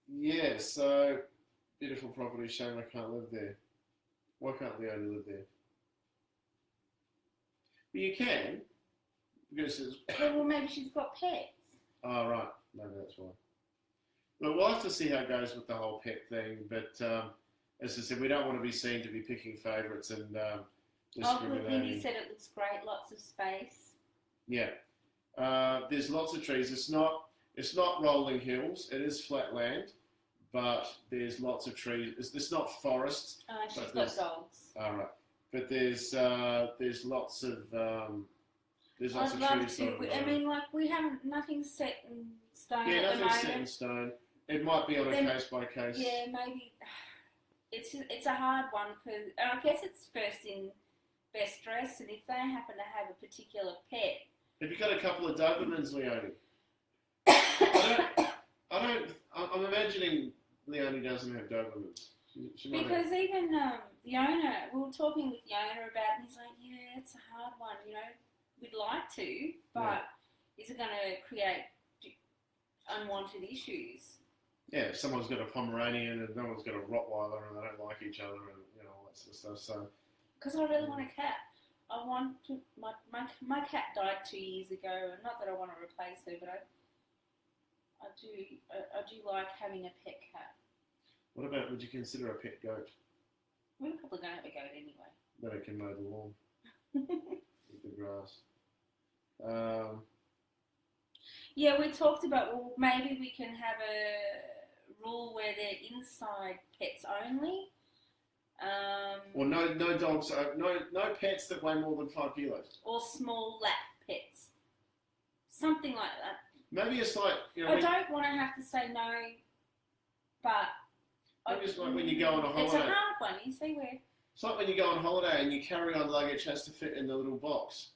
Yeah, so... Beautiful property, shame I can't live there. Why can't Leona live there? But you can, Because it's, Well, maybe she's got pets. oh, right. Maybe that's why. Look, we'll have to see how it goes with the whole pet thing. But as I said, we don't want to be seen to be picking favourites and discriminating. Lindy said it looks great, lots of space. Yeah. There's lots of trees. It's not rolling hills. It is flat land, but there's lots of trees. It's not forests. She's got dogs. All right. But there's lots of I'd love to. I mean, like we haven't nothing's set in stone at the moment. Nothing's set in stone. It might be on a case by case. Yeah, maybe. It's a hard one because I guess it's first in best dressed, and if they happen to have a particular pet. Have you got a couple of Dobermans, Leonie? I'm imagining Leonie doesn't have Dobermans. Because even the owner, we were talking with the owner about it, and he's like, yeah, it's a hard one, you know. We'd like to, but is it going to create unwanted issues? Yeah, if someone's got a Pomeranian and no one's got a Rottweiler and they don't like each other and all that sort of stuff. So, because I really want a cat. I want to. My cat died 2 years ago, and not that I want to replace her, but I do like having a pet cat. What about, would you consider a pet goat? We're probably going to have a goat anyway. That it can mow the lawn, eat the grass. Yeah, we talked about, well, maybe we can have a rule where they're inside pets only. Or no dogs, no pets that weigh more than 5 kilos. Or small lap pets. Something like that. Maybe it's like, I don't want to have to say no, but... Maybe it's like when you go on a holiday. It's a hard one, you see where... It's like when you go on holiday and your carry-on luggage has to fit in the little box.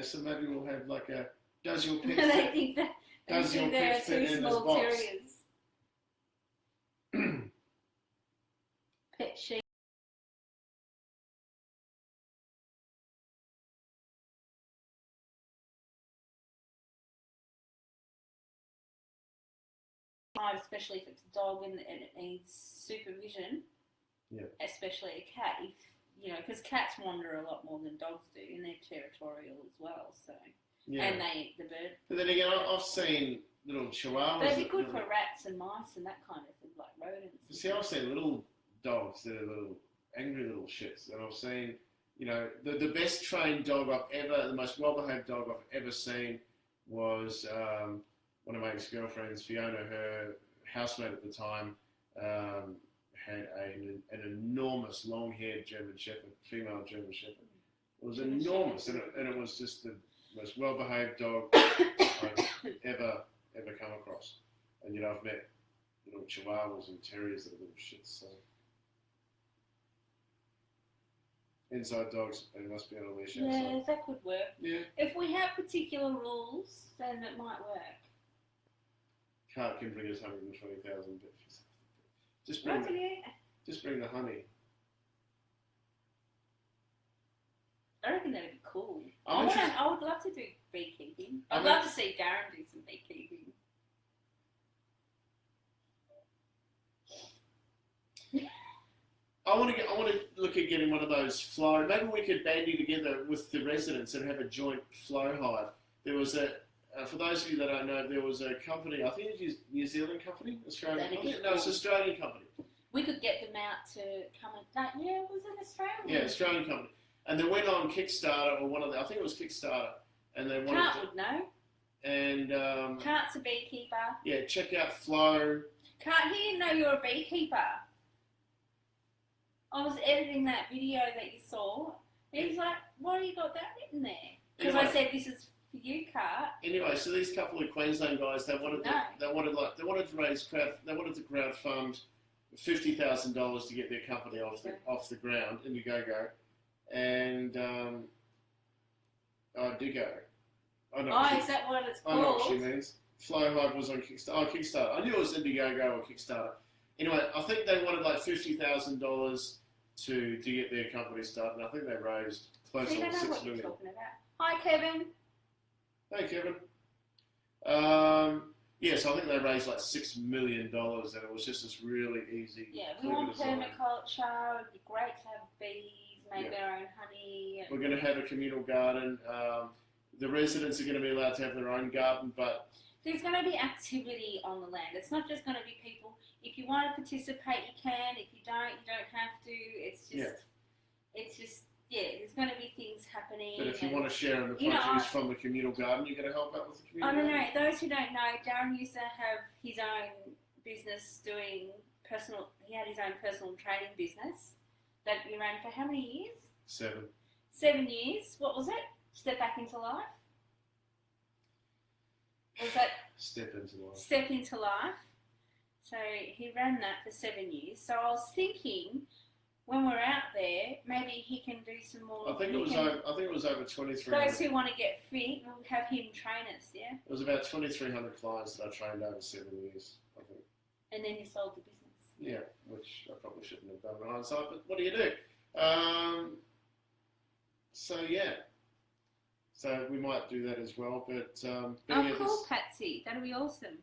So maybe we'll have like a, does your pet they fit, think that does your pet fit in this box? Terriers. Pet sheep. Especially if it's a dog and it needs supervision. Yeah. Especially a cat, because cats wander a lot more than dogs do, and they're territorial as well. So, and they eat the bird. But then again, I've seen little chihuahuas. They'd be good for rats and mice and that kind of thing, like rodents. See, I've seen little dogs that are little angry little shits, and I've seen, the best trained dog I've ever, the most well-behaved dog I've ever seen was one of my ex-girlfriends, Fiona. Her housemate at the time had an enormous long-haired German Shepherd, female German Shepherd. It was enormous, and it was just the most well-behaved dog I've ever come across. And I've met little Chihuahuas and Terriers that are little shits. So inside dogs, they must be on a leash outside. Yeah, that could work. Yeah. If we have particular rules, then it might work. Cart can bring us 120,000 bits. Just bring the honey. I reckon that'd be cool. I would love to do beekeeping. I'd love to see Darren do some beekeeping. I want to look at getting one of those flow. Maybe we could bandy together with the residents and have a joint flow hive. There was for those of you that don't know, there was a company, I think it's a New Zealand company, Australian company. No, it's an Australian company. We could get them out to come and... Yeah, was it Australian? Yeah, Australian company. And they went on Kickstarter, or I think it was Kickstarter. And they wanted Cart would know. And... Cart's a beekeeper. Yeah, check out Flow. Cart, he didn't know you were a beekeeper. I was editing that video that you saw. He was like, why do you got that written there? Because I said, this is... for you, Cart. Anyway, so these couple of Queensland guys, they wanted to crowd fund $50,000 to get their company off the ground, Indiegogo, and Digo. Is that what it's called? I know what she means. Flowhive was on Kickstarter. Oh, Kickstarter. I knew it was Indiegogo or Kickstarter. Anyway, I think they wanted like $50,000 to get their company started, and I think they raised close to $6 million. I don't know what you're talking about. Hi, Kevin. Hey, Kevin. So I think they raised like $6 million, and it was just this really easy. Yeah, we want permaculture. It'd be great to have bees, make our own honey. We're going to have a communal garden. the residents are going to be allowed to have their own garden, but there's going to be activity on the land. It's not just going to be people. If you want to participate, you can. If you don't have to. It's just, there's going to be things happening. But if you want to share in the produce from the communal garden, you're going to help out with the communal garden? I don't know. Those who don't know, Darren used to have his own business doing he had his own personal training business that he ran for how many years? 7. 7 years. What was it? Step back into life? Was that? Step into life. Step into life. So he ran that for 7 years. So I was thinking, when we're out there, maybe he can do some more. I think it was over 2,300. Those who want to get fit, we'll have him train us. Yeah. It was about 2,300 clients that I trained over 7 years, I think. And then you sold the business. Yeah, which I probably shouldn't have done in hindsight, but what do you do? So we might do that as well, but cool, Patsy. That'll be awesome.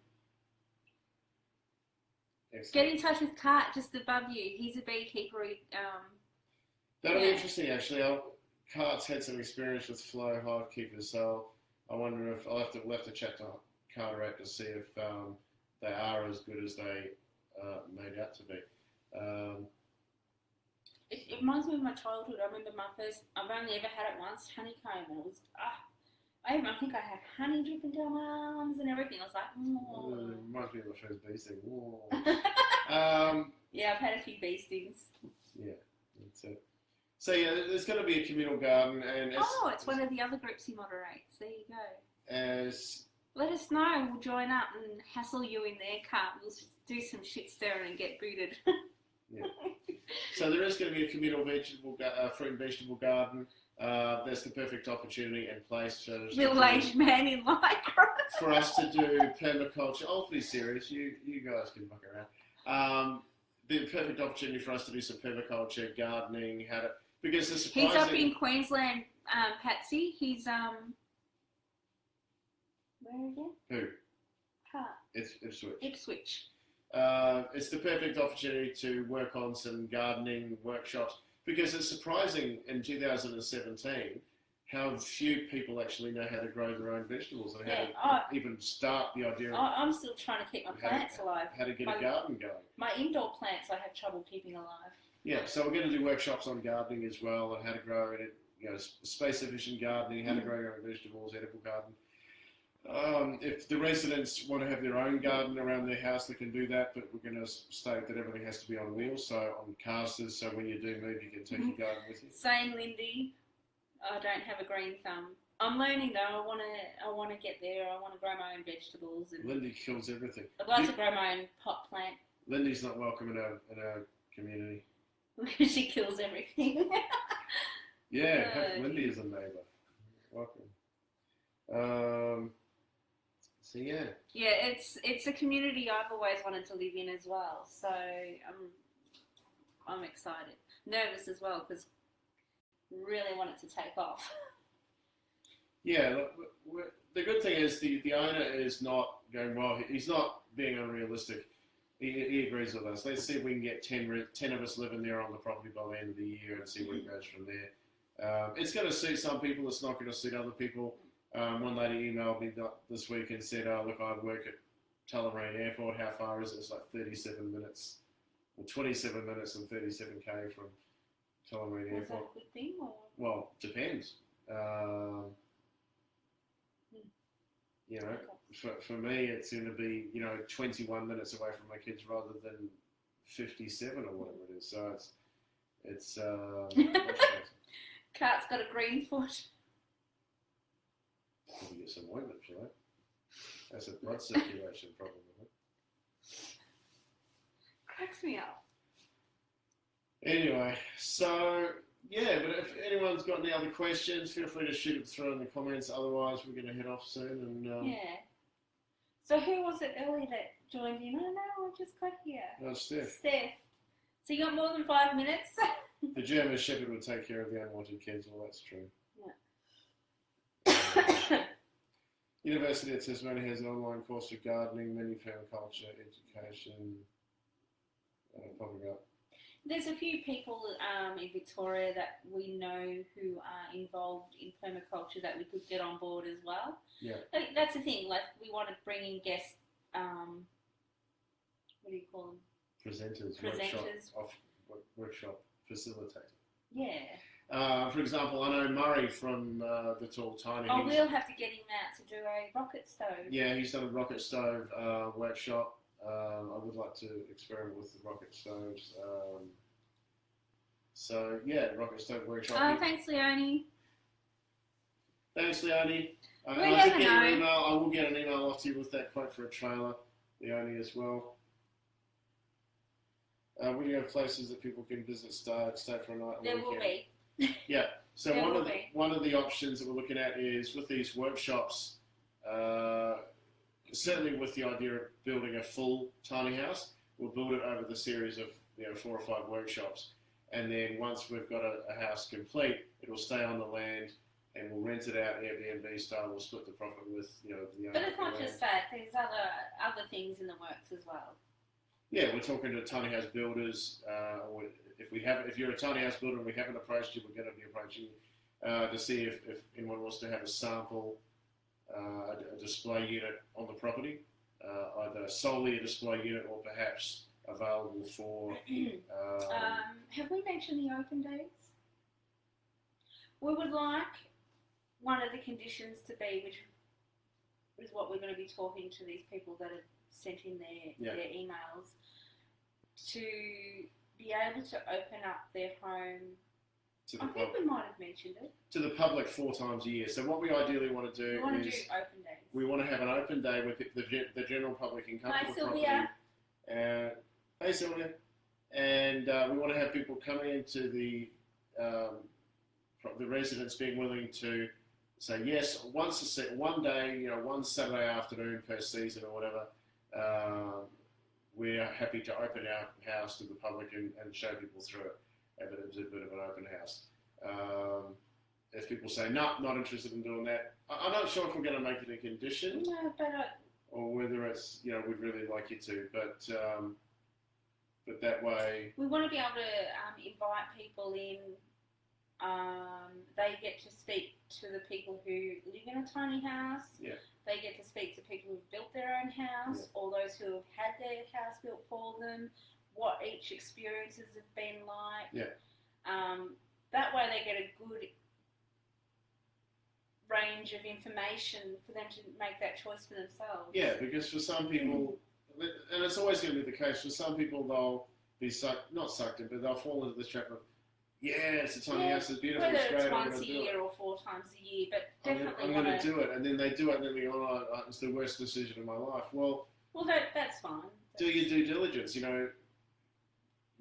Excellent. Get in touch with Cart just above you. He's a beekeeper. That'll be interesting, actually. Cart's had some experience with flow hive keepers, so I wonder if we'll have to chat to Carteret to see if they are as good as they made out to be. It reminds me of my childhood. I remember I've only ever had it once, honeycomb, and it was, I think I had honey dripping down my arms and everything. I was like, oh. It reminds me of my first bee sting. Yeah, I've had a few bee stings. Yeah, that's it. So yeah, there's going to be a communal garden, and it's one of the other groups he moderates. There you go. Let us know. We'll join up and hassle you in their car. We'll do some shit stirring and get booted. Yeah. So there is going to be a communal fruit and vegetable garden. That's the perfect opportunity and place for middle-aged man in lycra for us to do permaculture. Awfully serious. You guys can muck around. The perfect opportunity for us to do some permaculture, gardening, because the surprising. He's up in Queensland, Patsy. He's where again? Who? Car. It's Ipswich. Ipswich. It's the perfect opportunity to work on some gardening workshops, because it's surprising in 2017 how few people actually know how to grow their own vegetables and how to even start the idea of. I'm still trying to keep my plants alive. How to get a garden going. My indoor plants I have trouble keeping alive. Yeah, so we're going to do workshops on gardening as well, and how to grow it, space efficient gardening, how to grow your own vegetables, edible garden. If the residents want to have their own garden around their house, they can do that, but we're going to state that everything has to be on wheels, so on casters, so when you do move, you can take your garden with you. Same, Lindy. I don't have a green thumb. I'm learning though. I want to get there. I want to grow my own vegetables. And Lindy kills everything. I'd like to grow my own pot plant. Lindy's not welcome in our community. She kills everything. Yeah, have Lindy as a neighbour. Welcome. So yeah. Yeah, it's a community I've always wanted to live in as well. So I'm excited, nervous as well, because really want it to take off. Yeah, look, the good thing is the owner is not going, well, he's not being unrealistic. He agrees with us. Let's see if we can get 10 of us living there on the property by the end of the year and see where it goes from there. It's going to suit some people. It's not going to suit other people. One lady emailed me this week and said, look, I work at Tullamarine Airport. How far is it? It's like 37 minutes. Or 27 minutes and 37k from Tullamarine Airport. Is that a good thing? Or? Well, depends. For me, it's going to be 21 minutes away from my kids rather than 57 or whatever it is. So it's Cart's got a green foot. Probably get some ointment for that. That's a blood circulation problem. Cracks me up. Anyway, so yeah, but if anyone's got any other questions, feel free to shoot them through in the comments. Otherwise, we're going to head off soon. And yeah. So who was it earlier that joined in? Oh no, I just got here. Oh, Steph. So you got more than 5 minutes? The German Shepherd would take care of the unwanted kids. Well, that's true. Yeah. University of Tasmania has an online course for gardening, menu permaculture, education. Popping up. There's a few people in Victoria that we know who are involved in permaculture that we could get on board as well. Yeah. Like, that's the thing. Like, we want to bring in guest. What do you call them? Presenters. Workshop facilitator. Yeah. For example, I know Murray from the Tall Tiny. Oh, we'll have to get him out to do a rocket stove. Yeah, he's done a rocket stove workshop. I would like to experiment with the rocket stoves. So yeah, rocket stove workshop. Thanks, Leonie. Thanks, Leonie. We never know. I will get an email off to you with that quote for a trailer, Leonie, as well. We do have places that people can visit, stay for a night. There will be. Yeah. So one of the options that we're looking at is with these workshops. Certainly, with the idea of building a full tiny house, we'll build it over the series of 4 or 5 workshops, and then once we've got a house complete, it'll stay on the land, and we'll rent it out Airbnb style. We'll split the profit with the owner. But it's not just that. There's other things in the works as well. Yeah, we're talking to tiny house builders. Or if you're a tiny house builder and we haven't approached you, we're going to be approaching you to see if anyone wants to have a sample. A display unit on the property, either solely a display unit or perhaps available for... have we mentioned the open days? We would like one of the conditions to be, which is what we're going to be talking to these people that have sent in their emails, to be able to open up their home. I think we might have mentioned it. To the public 4 times a year. So what we ideally want to do is... We want to do open days. We want to have an open day where the general public can come to to the Sylvia. property. Hey, Sylvia. And we want to have people coming into the residents being willing to say, yes, one day, one Saturday afternoon per season or whatever, we are happy to open our house to the public and show people through it. But it's a bit of an open house. If people say, no, not interested in doing that, I'm not sure if we're going to make it a condition. No, but... or whether it's, we'd really like you to. But that way... We want to be able to invite people in. They get to speak to the people who live in a tiny house. Yeah. They get to speak to people who've built their own house, or those who have had their house built for them, what each experiences have been like. Yeah. That way they get a good range of information for them to make that choice for themselves. Yeah, because for some people, and it's always going to be the case, for some people they'll be not sucked in, but they'll fall into this trap of, it's a tiny house, it's beautiful, whether it's great, it's I'm once a do year it. or 4 times a year, but definitely I'm going to do it, and then they do it, and then they go, oh, it's the worst decision of my life. Well, that's fine. Do your due diligence,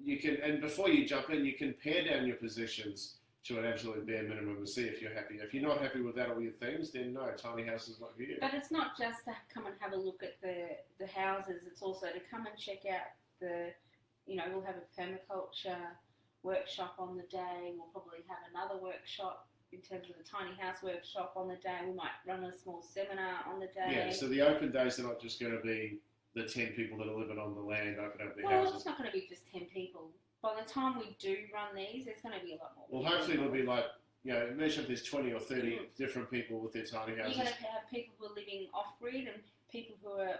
You can, and before you jump in, you can pare down your positions to an absolute bare minimum and see if you're happy. If you're not happy with that or your things, then no, tiny house is not for you. But it's not just to come and have a look at the houses. It's also to come and check out we'll have a permaculture workshop on the day. We'll probably have another workshop in terms of the tiny house workshop on the day. We might run a small seminar on the day. Yeah, so the open days are not just going to be the 10 people that are living on the land open up their houses. houses. It's not going to be just 10 people. By the time we do run these, there's going to be a lot more. Well, hopefully it'll be like, imagine if there's 20 or 30 different people with their tiny houses. You're going to have people who are living off-grid and people who are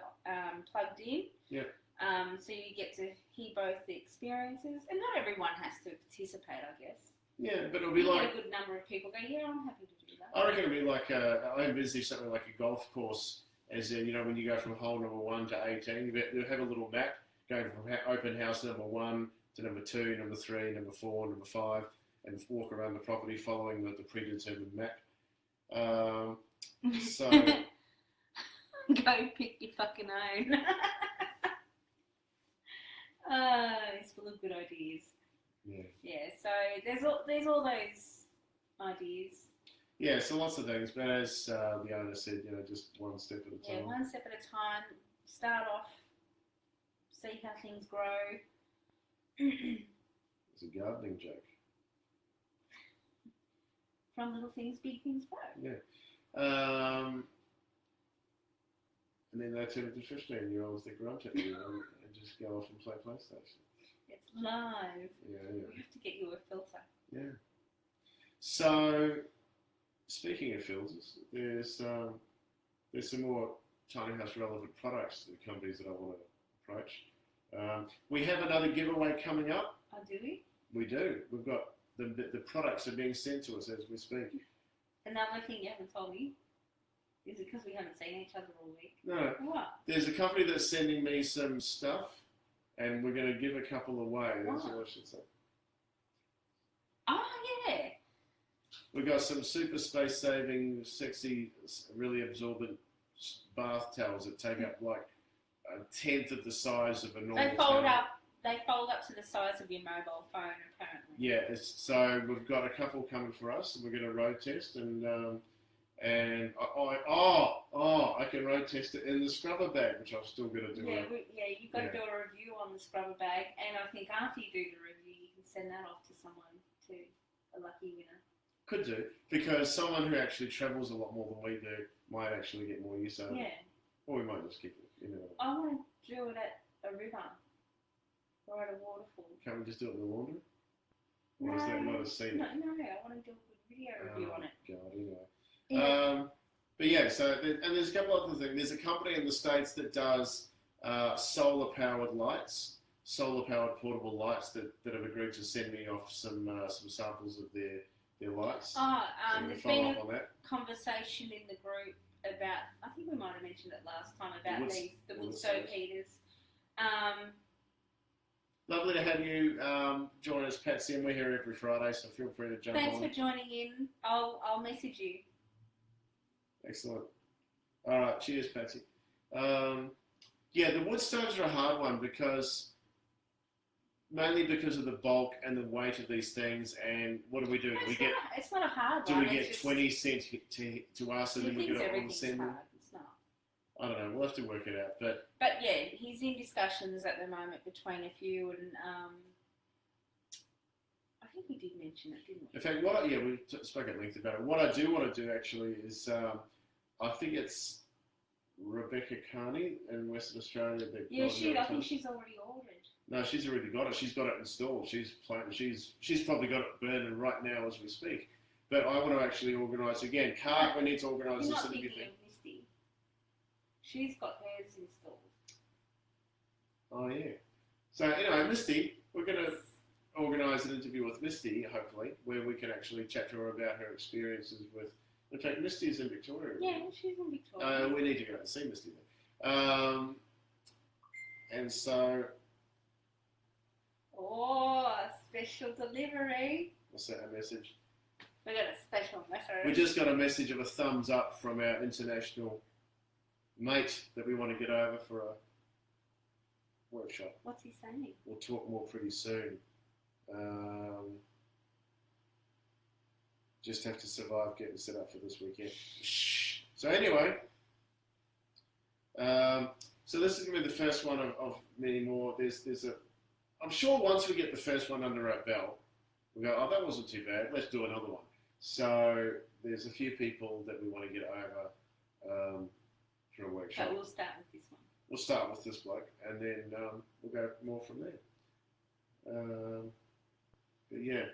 plugged in. Yeah. So you get to hear both the experiences. And not everyone has to participate, I guess. Yeah, but it'll be like... a good number of people go, I'm happy to do that. I reckon it'll be like, I envisage something like a golf course. As in, when you go from hole number 1 to 18, you have a little map going from open house number 1 to number 2, number 3, number 4, number 5, and walk around the property following the predetermined map. So go pick your fucking own. It's full of good ideas. Yeah. Yeah. So there's all those ideas. Yeah, so lots of things, but as the owner said, just one step at a time. Yeah, one step at a time. Start off, see how things grow. It's a gardening joke. From little things, big things grow. Yeah. And then they turn into 15-year-olds that grunt at you and just go off and play PlayStation. It's live. Yeah. We have to get you a filter. Yeah. So, speaking of filters, there's some more tiny house relevant products, the companies that I want to approach. We have another giveaway coming up. Oh, do we? We do. We've got the products are being sent to us as we speak. Another thing you haven't told me is it because we haven't seen each other all week? No. What? There's a company that's sending me some stuff, and we're going to give a couple away. That's What? what I should say. Oh, yeah. We've got some super space saving, sexy, really absorbent bath towels that take up like a tenth of the size of a normal towel. They fold up to the size of your mobile phone, apparently. Yeah, so we've got a couple coming for us, and we're going to road test, and I can road test it in the scrubber bag, which I'm still going to do. You've got to do a review on the scrubber bag, and I think after you do the review, you can send that off to someone, to a lucky winner. Could do, because someone who actually travels a lot more than we do might actually get more use out of it. Yeah. Or we might just keep it, you know. I want to do it at a river or at a waterfall. Can't we just do it in the laundry? Or is that not a scene? No, I want to do a good video review on it. God, anyway. Yeah. But yeah, and there's a couple other things. There's a company in the States that does solar-powered lights, solar-powered portable lights that have agreed to send me off some samples of their lights. There's been a conversation in the group about, I think we might have mentioned it last time, about the wood stove heaters. Lovely to have you join us, Patsy, and we're here every Friday, so feel free to jump on. Thanks for joining in. I'll message you. Excellent. All right, cheers, Patsy. The wood stoves are a hard one mainly because of the bulk and the weight of these things. And what do we do? It's not a hard one. Do we get 20 cents to us, and then we get it on the send? It's not. I don't know. We'll have to work it out. But yeah, he's in discussions at the moment between a few, and I think we did mention it, didn't we? In fact, we spoke at length about it. What I do want to do actually is, I think it's Rebecca Carney in Western Australia. I think she's already ordered. No, she's already got it. She's got it installed. She's probably got it burning right now as we speak. But I want to actually organise again. We need to organise this interview thing. Of Misty. She's got hers installed. Oh yeah. So anyway, Misty, we're going to organise an interview with Misty, hopefully, where we can actually chat to her about her experiences with. In fact, Misty is in Victoria. Yeah, she's in Victoria. We need to go and see Misty then. And so. Oh, special delivery. What's that message? We got a special message. We just got a message of a thumbs up from our international mate that we want to get over for a workshop. What's he saying? We'll talk more pretty soon. Just have to survive getting set up for this weekend. So anyway, so this is going to be the first one of many more. I'm sure once we get the first one under our belt, we go, that wasn't too bad. Let's do another one. So there's a few people that we want to get over for a workshop. But we'll start with this one. We'll start with this bloke, and then we'll go more from there. But yeah.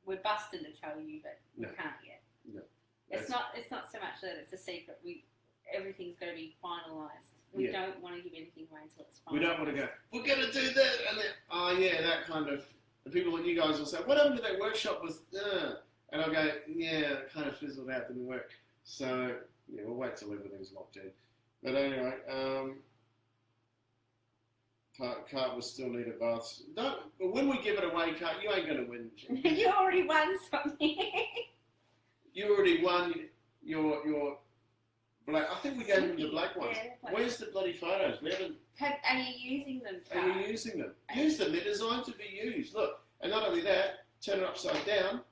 We're busting to tell you, but we can't yet. No. It's not so much that it's a secret. Everything's going to be finalised. We don't want to give anything away until it's finalised. We don't want to go, we're going to do that, and then, that kind of, the people that you guys will say, what happened to that workshop with, and I'll go, it kind of fizzled out, didn't work. So, we'll wait till everything's locked in. But anyway, Cart will still need a bath. But when we give it away, Cart, you ain't going to win. You already won something. You already won your black. I think we gave him the black ones. Yeah, where's the bloody photos? We haven't. Are you using them? Are you using them? Use them. They're designed to be used. Look, and not only that, turn it upside down.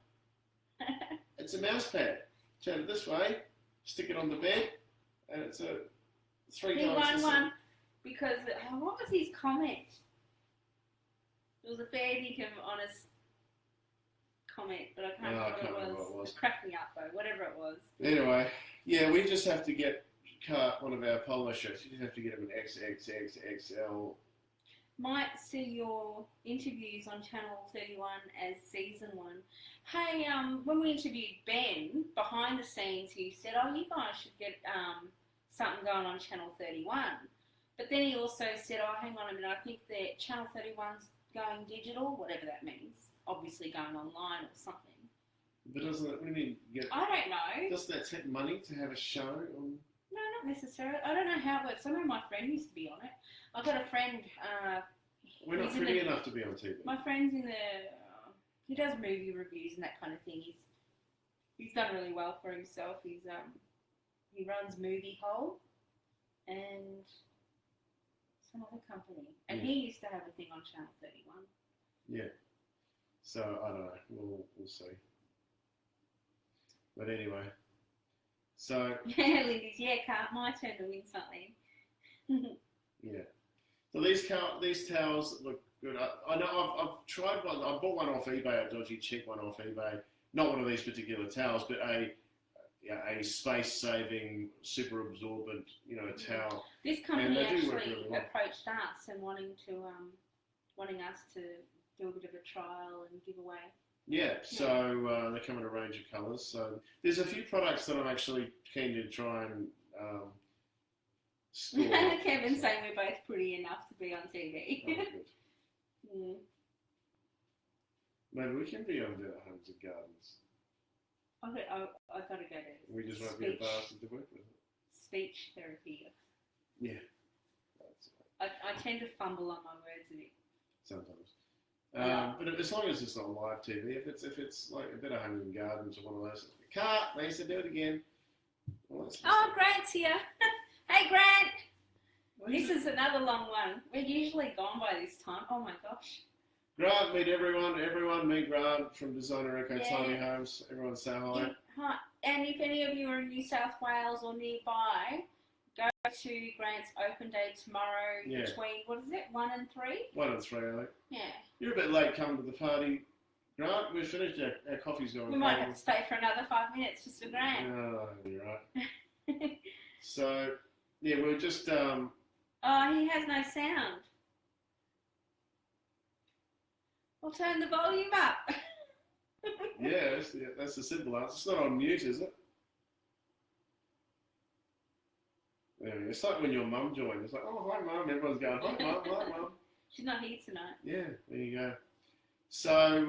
It's a mouse pad. Turn it this way. Stick it on the bed, and it's a 3 times. He won one because what was his comment? It was a fair dinkum honest comment, but I can't remember what it was. It cracked me up though, whatever it was. Anyway, we just have to get one of our polo shirts. You just have to get him an XXXXL. might see your interviews on Channel 31 as season 1. Hey, when we interviewed Ben behind the scenes, he said, "Oh, you guys should get something going on Channel 31." But then he also said, "Oh, hang on a minute, I think that Channel 31's going digital, whatever that means. Obviously going online or something." But doesn't it really get? I don't know. Doesn't that take money to have a show on? No, not necessarily. I don't know how it works. I know my friend used to be on it. I've got a friend. We're not pretty enough to be on TV. My friend's in the. He does movie reviews and that kind of thing. He's done really well for himself. He runs Movie Hole and some other company, and he used to have a thing on Channel 31. Yeah. So I don't know. We'll see. But anyway, so Yeah, Lindy's. Yeah, Carl, my turn to win something. yeah. So these towels look good. I know I've tried one. I bought one off eBay, a dodgy cheap one off eBay. Not one of these particular towels, but a space-saving, super absorbent, towel. This company actually really well. approached us and wanting us to do a bit of a trial and give away. Yeah, so they come in a range of colours. So there's a few products that I'm actually keen to try and score. Kevin's saying we're both pretty enough to be on TV. Oh, good. Maybe we can be on the Homes and Gardens. I got to go to We just won't be a bastard to work with. Speech therapy. Yeah. I tend to fumble on my words a bit. Sometimes. Yeah. But as long as it's not live TV, if it's like a bit of Homes and Gardens or one of those, cut, they used to do it again. Well, Grant's here. Hey, Grant. This is another long one. We're usually gone by this time. Oh my gosh. Grant, meet everyone meet Grant from Designer Eco Tiny Homes. Everyone say hi. Hi. And if any of you are in New South Wales or nearby, go to Grant's open day tomorrow between, 1 and 3? 1 and 3, I think. Yeah. You're a bit late coming to the party. Grant, we've finished. Our coffee's going. We might have to stay for another 5 minutes just for Grant. No, you're right. So, yeah, we're just... Oh, he has no sound. I'll turn the volume up. Yeah, that's the simple answer. It's not on mute, is it? There we go. It's like when your mum joined. It's like, oh, hi, Mum. Everyone's going, hi, Mum, hi, Mum. She's not here tonight. Yeah, there you go. So,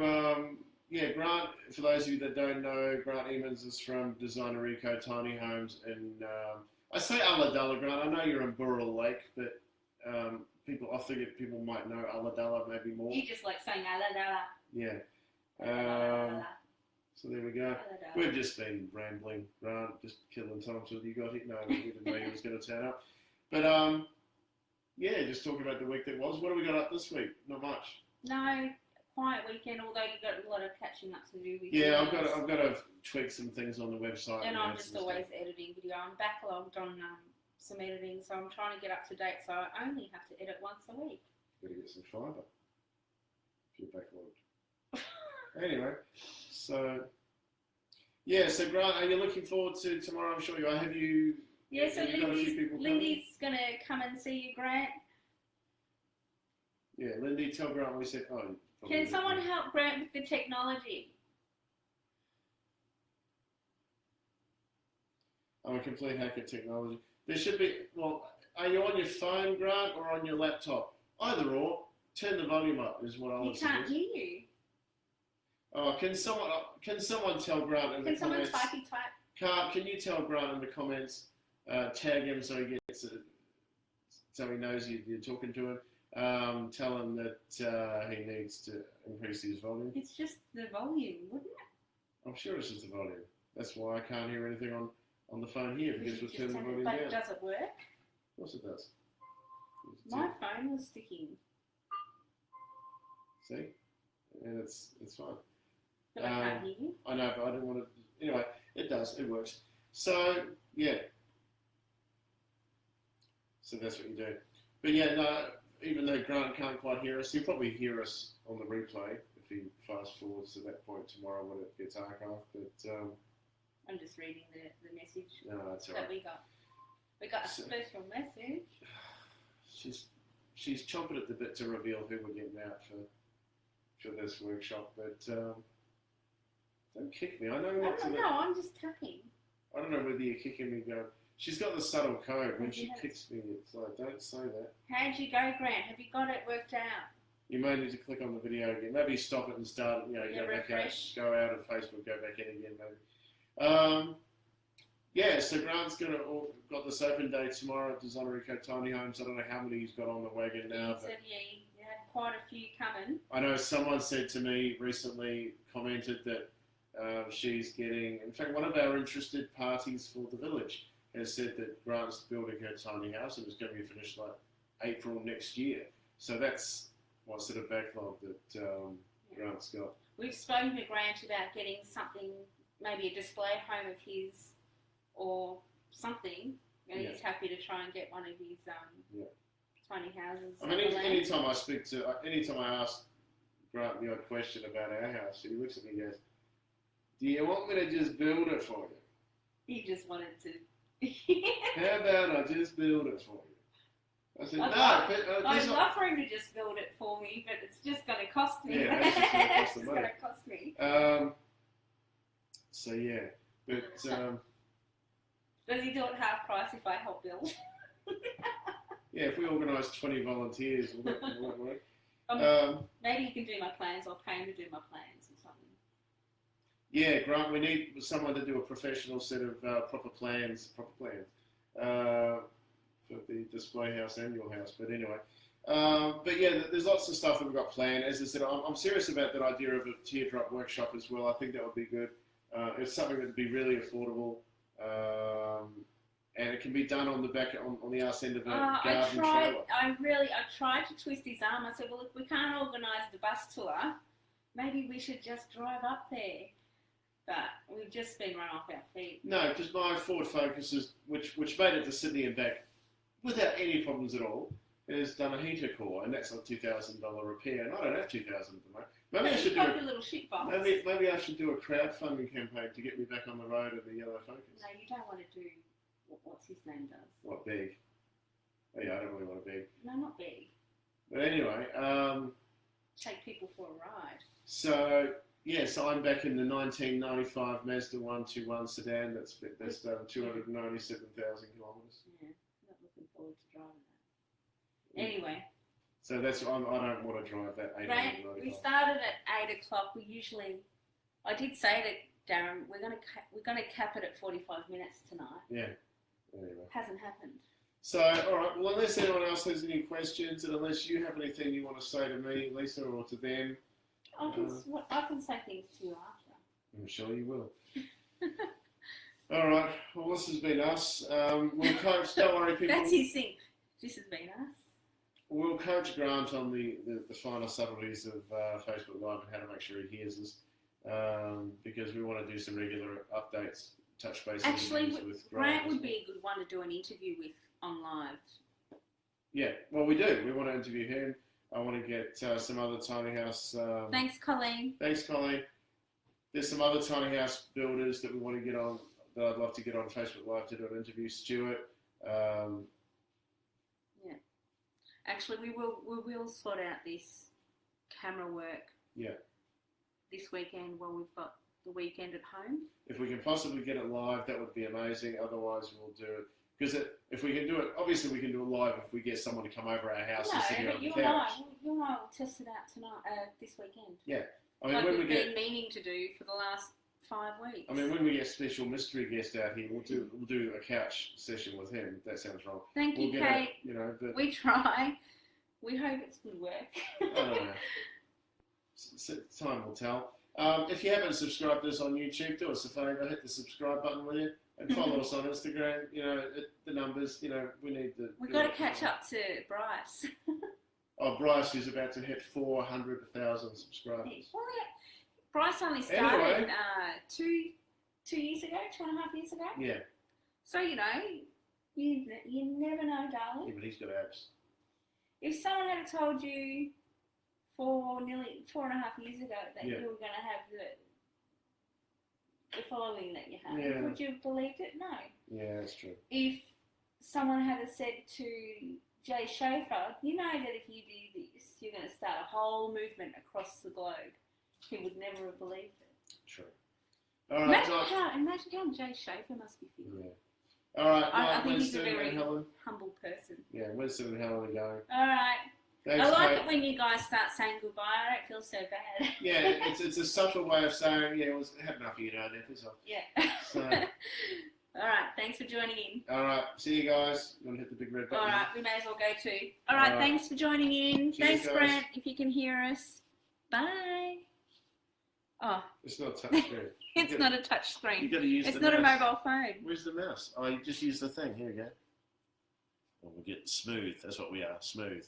Grant, for those of you that don't know, Grant Emmons is from Designer Eco Tiny Homes. And I say Ulladulla, Grant. I know you're in Burrell Lake, but I think people might know Ulladulla maybe more. You just like saying Ulladulla. Yeah. So there we go. We've just been rambling, Grant, just killing time till you got it. No, we didn't know you was going to turn up. But, just talking about the week that was. What have we got up this week? Not much. No, quiet weekend, although you've got a lot of catching up to do with Yeah, I've got to tweak some things on the website. And I'm just always editing video. I'm backlogged on some editing, so I'm trying to get up to date, so I only have to edit once a week. Got to get some fibre if you're backlogged. Anyway, so Grant, are you looking forward to tomorrow? I'm sure you are. Have you? Yeah, so Lindy's going to come and see you, Grant. Yeah, Lindy, tell Grant we said. Oh, can someone help Grant with the technology? I'm a complete hack at technology. There should be. Well, are you on your phone, Grant, or on your laptop? Either or. Turn the volume up is what I would say. He can't hear you. Oh, can someone tell Grant in the comments? Can someone type? Can you tell Grant in the comments? Tag him so he gets it, so he knows you're talking to him. Tell him that he needs to increase his volume. It's just the volume, wouldn't it? I'm sure it's just the volume. That's why I can't hear anything on the phone here because we're turning the volume down. But does it work? Of course it does. My phone was sticking. See? And it's fine. But I can't hear you. I know, but I don't want to... Anyway, it does. It works. So, yeah. So that's what you do. But yeah, no, even though Grant can't quite hear us, he'll probably hear us on the replay if he fast forwards to that point tomorrow when it gets archived. But I'm just reading the message no, that's all that right. we got. We got a special message. she's chomping at the bit to reveal who we're getting out for this workshop. But don't kick me. I know not to. No, I'm just tapping. I don't know whether you're kicking me. Go. She's got the subtle code. When she kicks me, it's like, don't say that. How'd you go, Grant? Have you got it worked out? You may need to click on the video again. Maybe stop it and start. You know, go back out. Go out of Facebook. Go back in again. Maybe. Yeah, so Grant's got this open day tomorrow at Desonerico Tiny Homes. I don't know how many he's got on the wagon now. He said he had quite a few coming. I know someone said to me recently, commented that she's getting, in fact, one of our interested parties for the village has said that Grant's building her tiny house and it's going to be finished like April next year. So that's what sort of backlog that Grant's got. We've spoken to Grant about getting something, maybe a display home of his or something. And he's happy to try and get one of his tiny houses. I mean, anytime I ask Grant the odd question about our house, he looks at me and goes, "Do you want me to just build it for you?" He just wanted to. How about I just build it for you? I said, I'd love for him to just build it for me, but it's just going to cost me. Yeah, it's just going to cost me. So yeah, but does he do it half price if I help build? Yeah, if we organise 20 volunteers, will that work? Maybe you can do my plans, or pay him to do my plans or something. Yeah, Grant, we need someone to do a professional set of proper plans for the display house and your house. But anyway, but yeah, there's lots of stuff that we've got planned. As I said, I'm serious about that idea of a teardrop workshop as well. I think that would be good. It's something that would be really affordable. And it can be done on the arse end of a garden trailer. I tried to twist his arm. I said, well, if we can't organise the bus tour, maybe we should just drive up there. But we've just been run off our feet. No, because my Ford Focus, which made it to Sydney and back without any problems at all, has done a heater core, and that's a $2,000 repair, and I don't have $2,000 at the moment. Maybe I should do a little shit box. Maybe I should do a crowdfunding campaign to get me back on the road in the yellow Focus. No, you don't want to do what's his name does. What, beg? Oh, yeah, I don't really want to beg. No, not beg. But anyway, take people for a ride. So I'm back in the 1995 Mazda 121 sedan that's done 297,000 kilometres. Yeah, not looking forward to driving that. Anyway. So I don't want to drive that 895. We started at 8 o'clock. I did say to Darren, we're going to cap it at 45 minutes tonight. Yeah. Anyway. Hasn't happened. So, all right. Well, unless anyone else has any questions, and unless you have anything you want to say to me, Lisa, or to them, I can say things to you after. I'm sure you will. All right. Well, this has been us. We'll coach. Don't worry, people. That's his thing. This has been us. We'll coach Grant on the finer subtleties of Facebook Live and how to make sure he hears us, because we want to do some regular updates, touch base. Actually, with Grant would be a good one to do an interview with on live. Yeah, well, we do. We want to interview him. I want to get some other tiny house. Thanks, Colleen. There's some other tiny house builders that we want to get on. That I'd love to get on Facebook Live to do an interview. Stuart. Actually, we will sort out this camera work. Yeah. This weekend while we've got the weekend at home. If we can possibly get it live, that would be amazing. Otherwise, we'll do it. Because if we can do it, obviously we can do it live if we get someone to come over our house and sit here on the couch. You and I will test it out tonight, this weekend. Yeah. I mean, like we've been meaning to do for the last 5 weeks. I mean, when we get special mystery guest out here, we'll do a couch session with him. That sounds wrong. Thank you, Kate. We try. We hope it's good work. I don't know. Time will tell. If you haven't subscribed to us on YouTube, do us a favour, hit the subscribe button, will you? And follow us on Instagram. The numbers. We need the. We've got to catch up to Bryce. Bryce is about to hit 400,000 subscribers. Well, Bryce only started 2 years ago, 2.5 years ago. Yeah. So you never know, darling. Yeah, but he's got abs. If someone had told you nearly 4.5 years ago that you were going to have the following that you have, would you have believed it? No. Yeah, that's true. If someone had said to Jay Chauffeur, you know that if you do this, you're going to start a whole movement across the globe. He would never have believed it. True. All right. Imagine how Jay Chauffeur must be feeling. Yeah. All right. I think he's a Winston very and Helen. humble person. Yeah, Winston and Helen are going. All right. Thanks, I like Kate. it when you guys start saying goodbye. I don't feel so bad. Yeah, it's a subtle way of saying, yeah, I had enough of you now, Neffers. Yeah. So, all right. Thanks for joining in. all right. See you guys. I'm going to hit the big red button. All right. We may as well go too. All right. Thanks for joining in. Cheers, Thanks, guys. Brent, if you can hear us. Bye. Oh, It's not a touch screen. it's not a touch screen. You've got to use It's the not mouse. a mobile phone. Where's the mouse? Oh, you just use the thing. Here we go. Well, we're getting smooth. That's what we are. Smooth.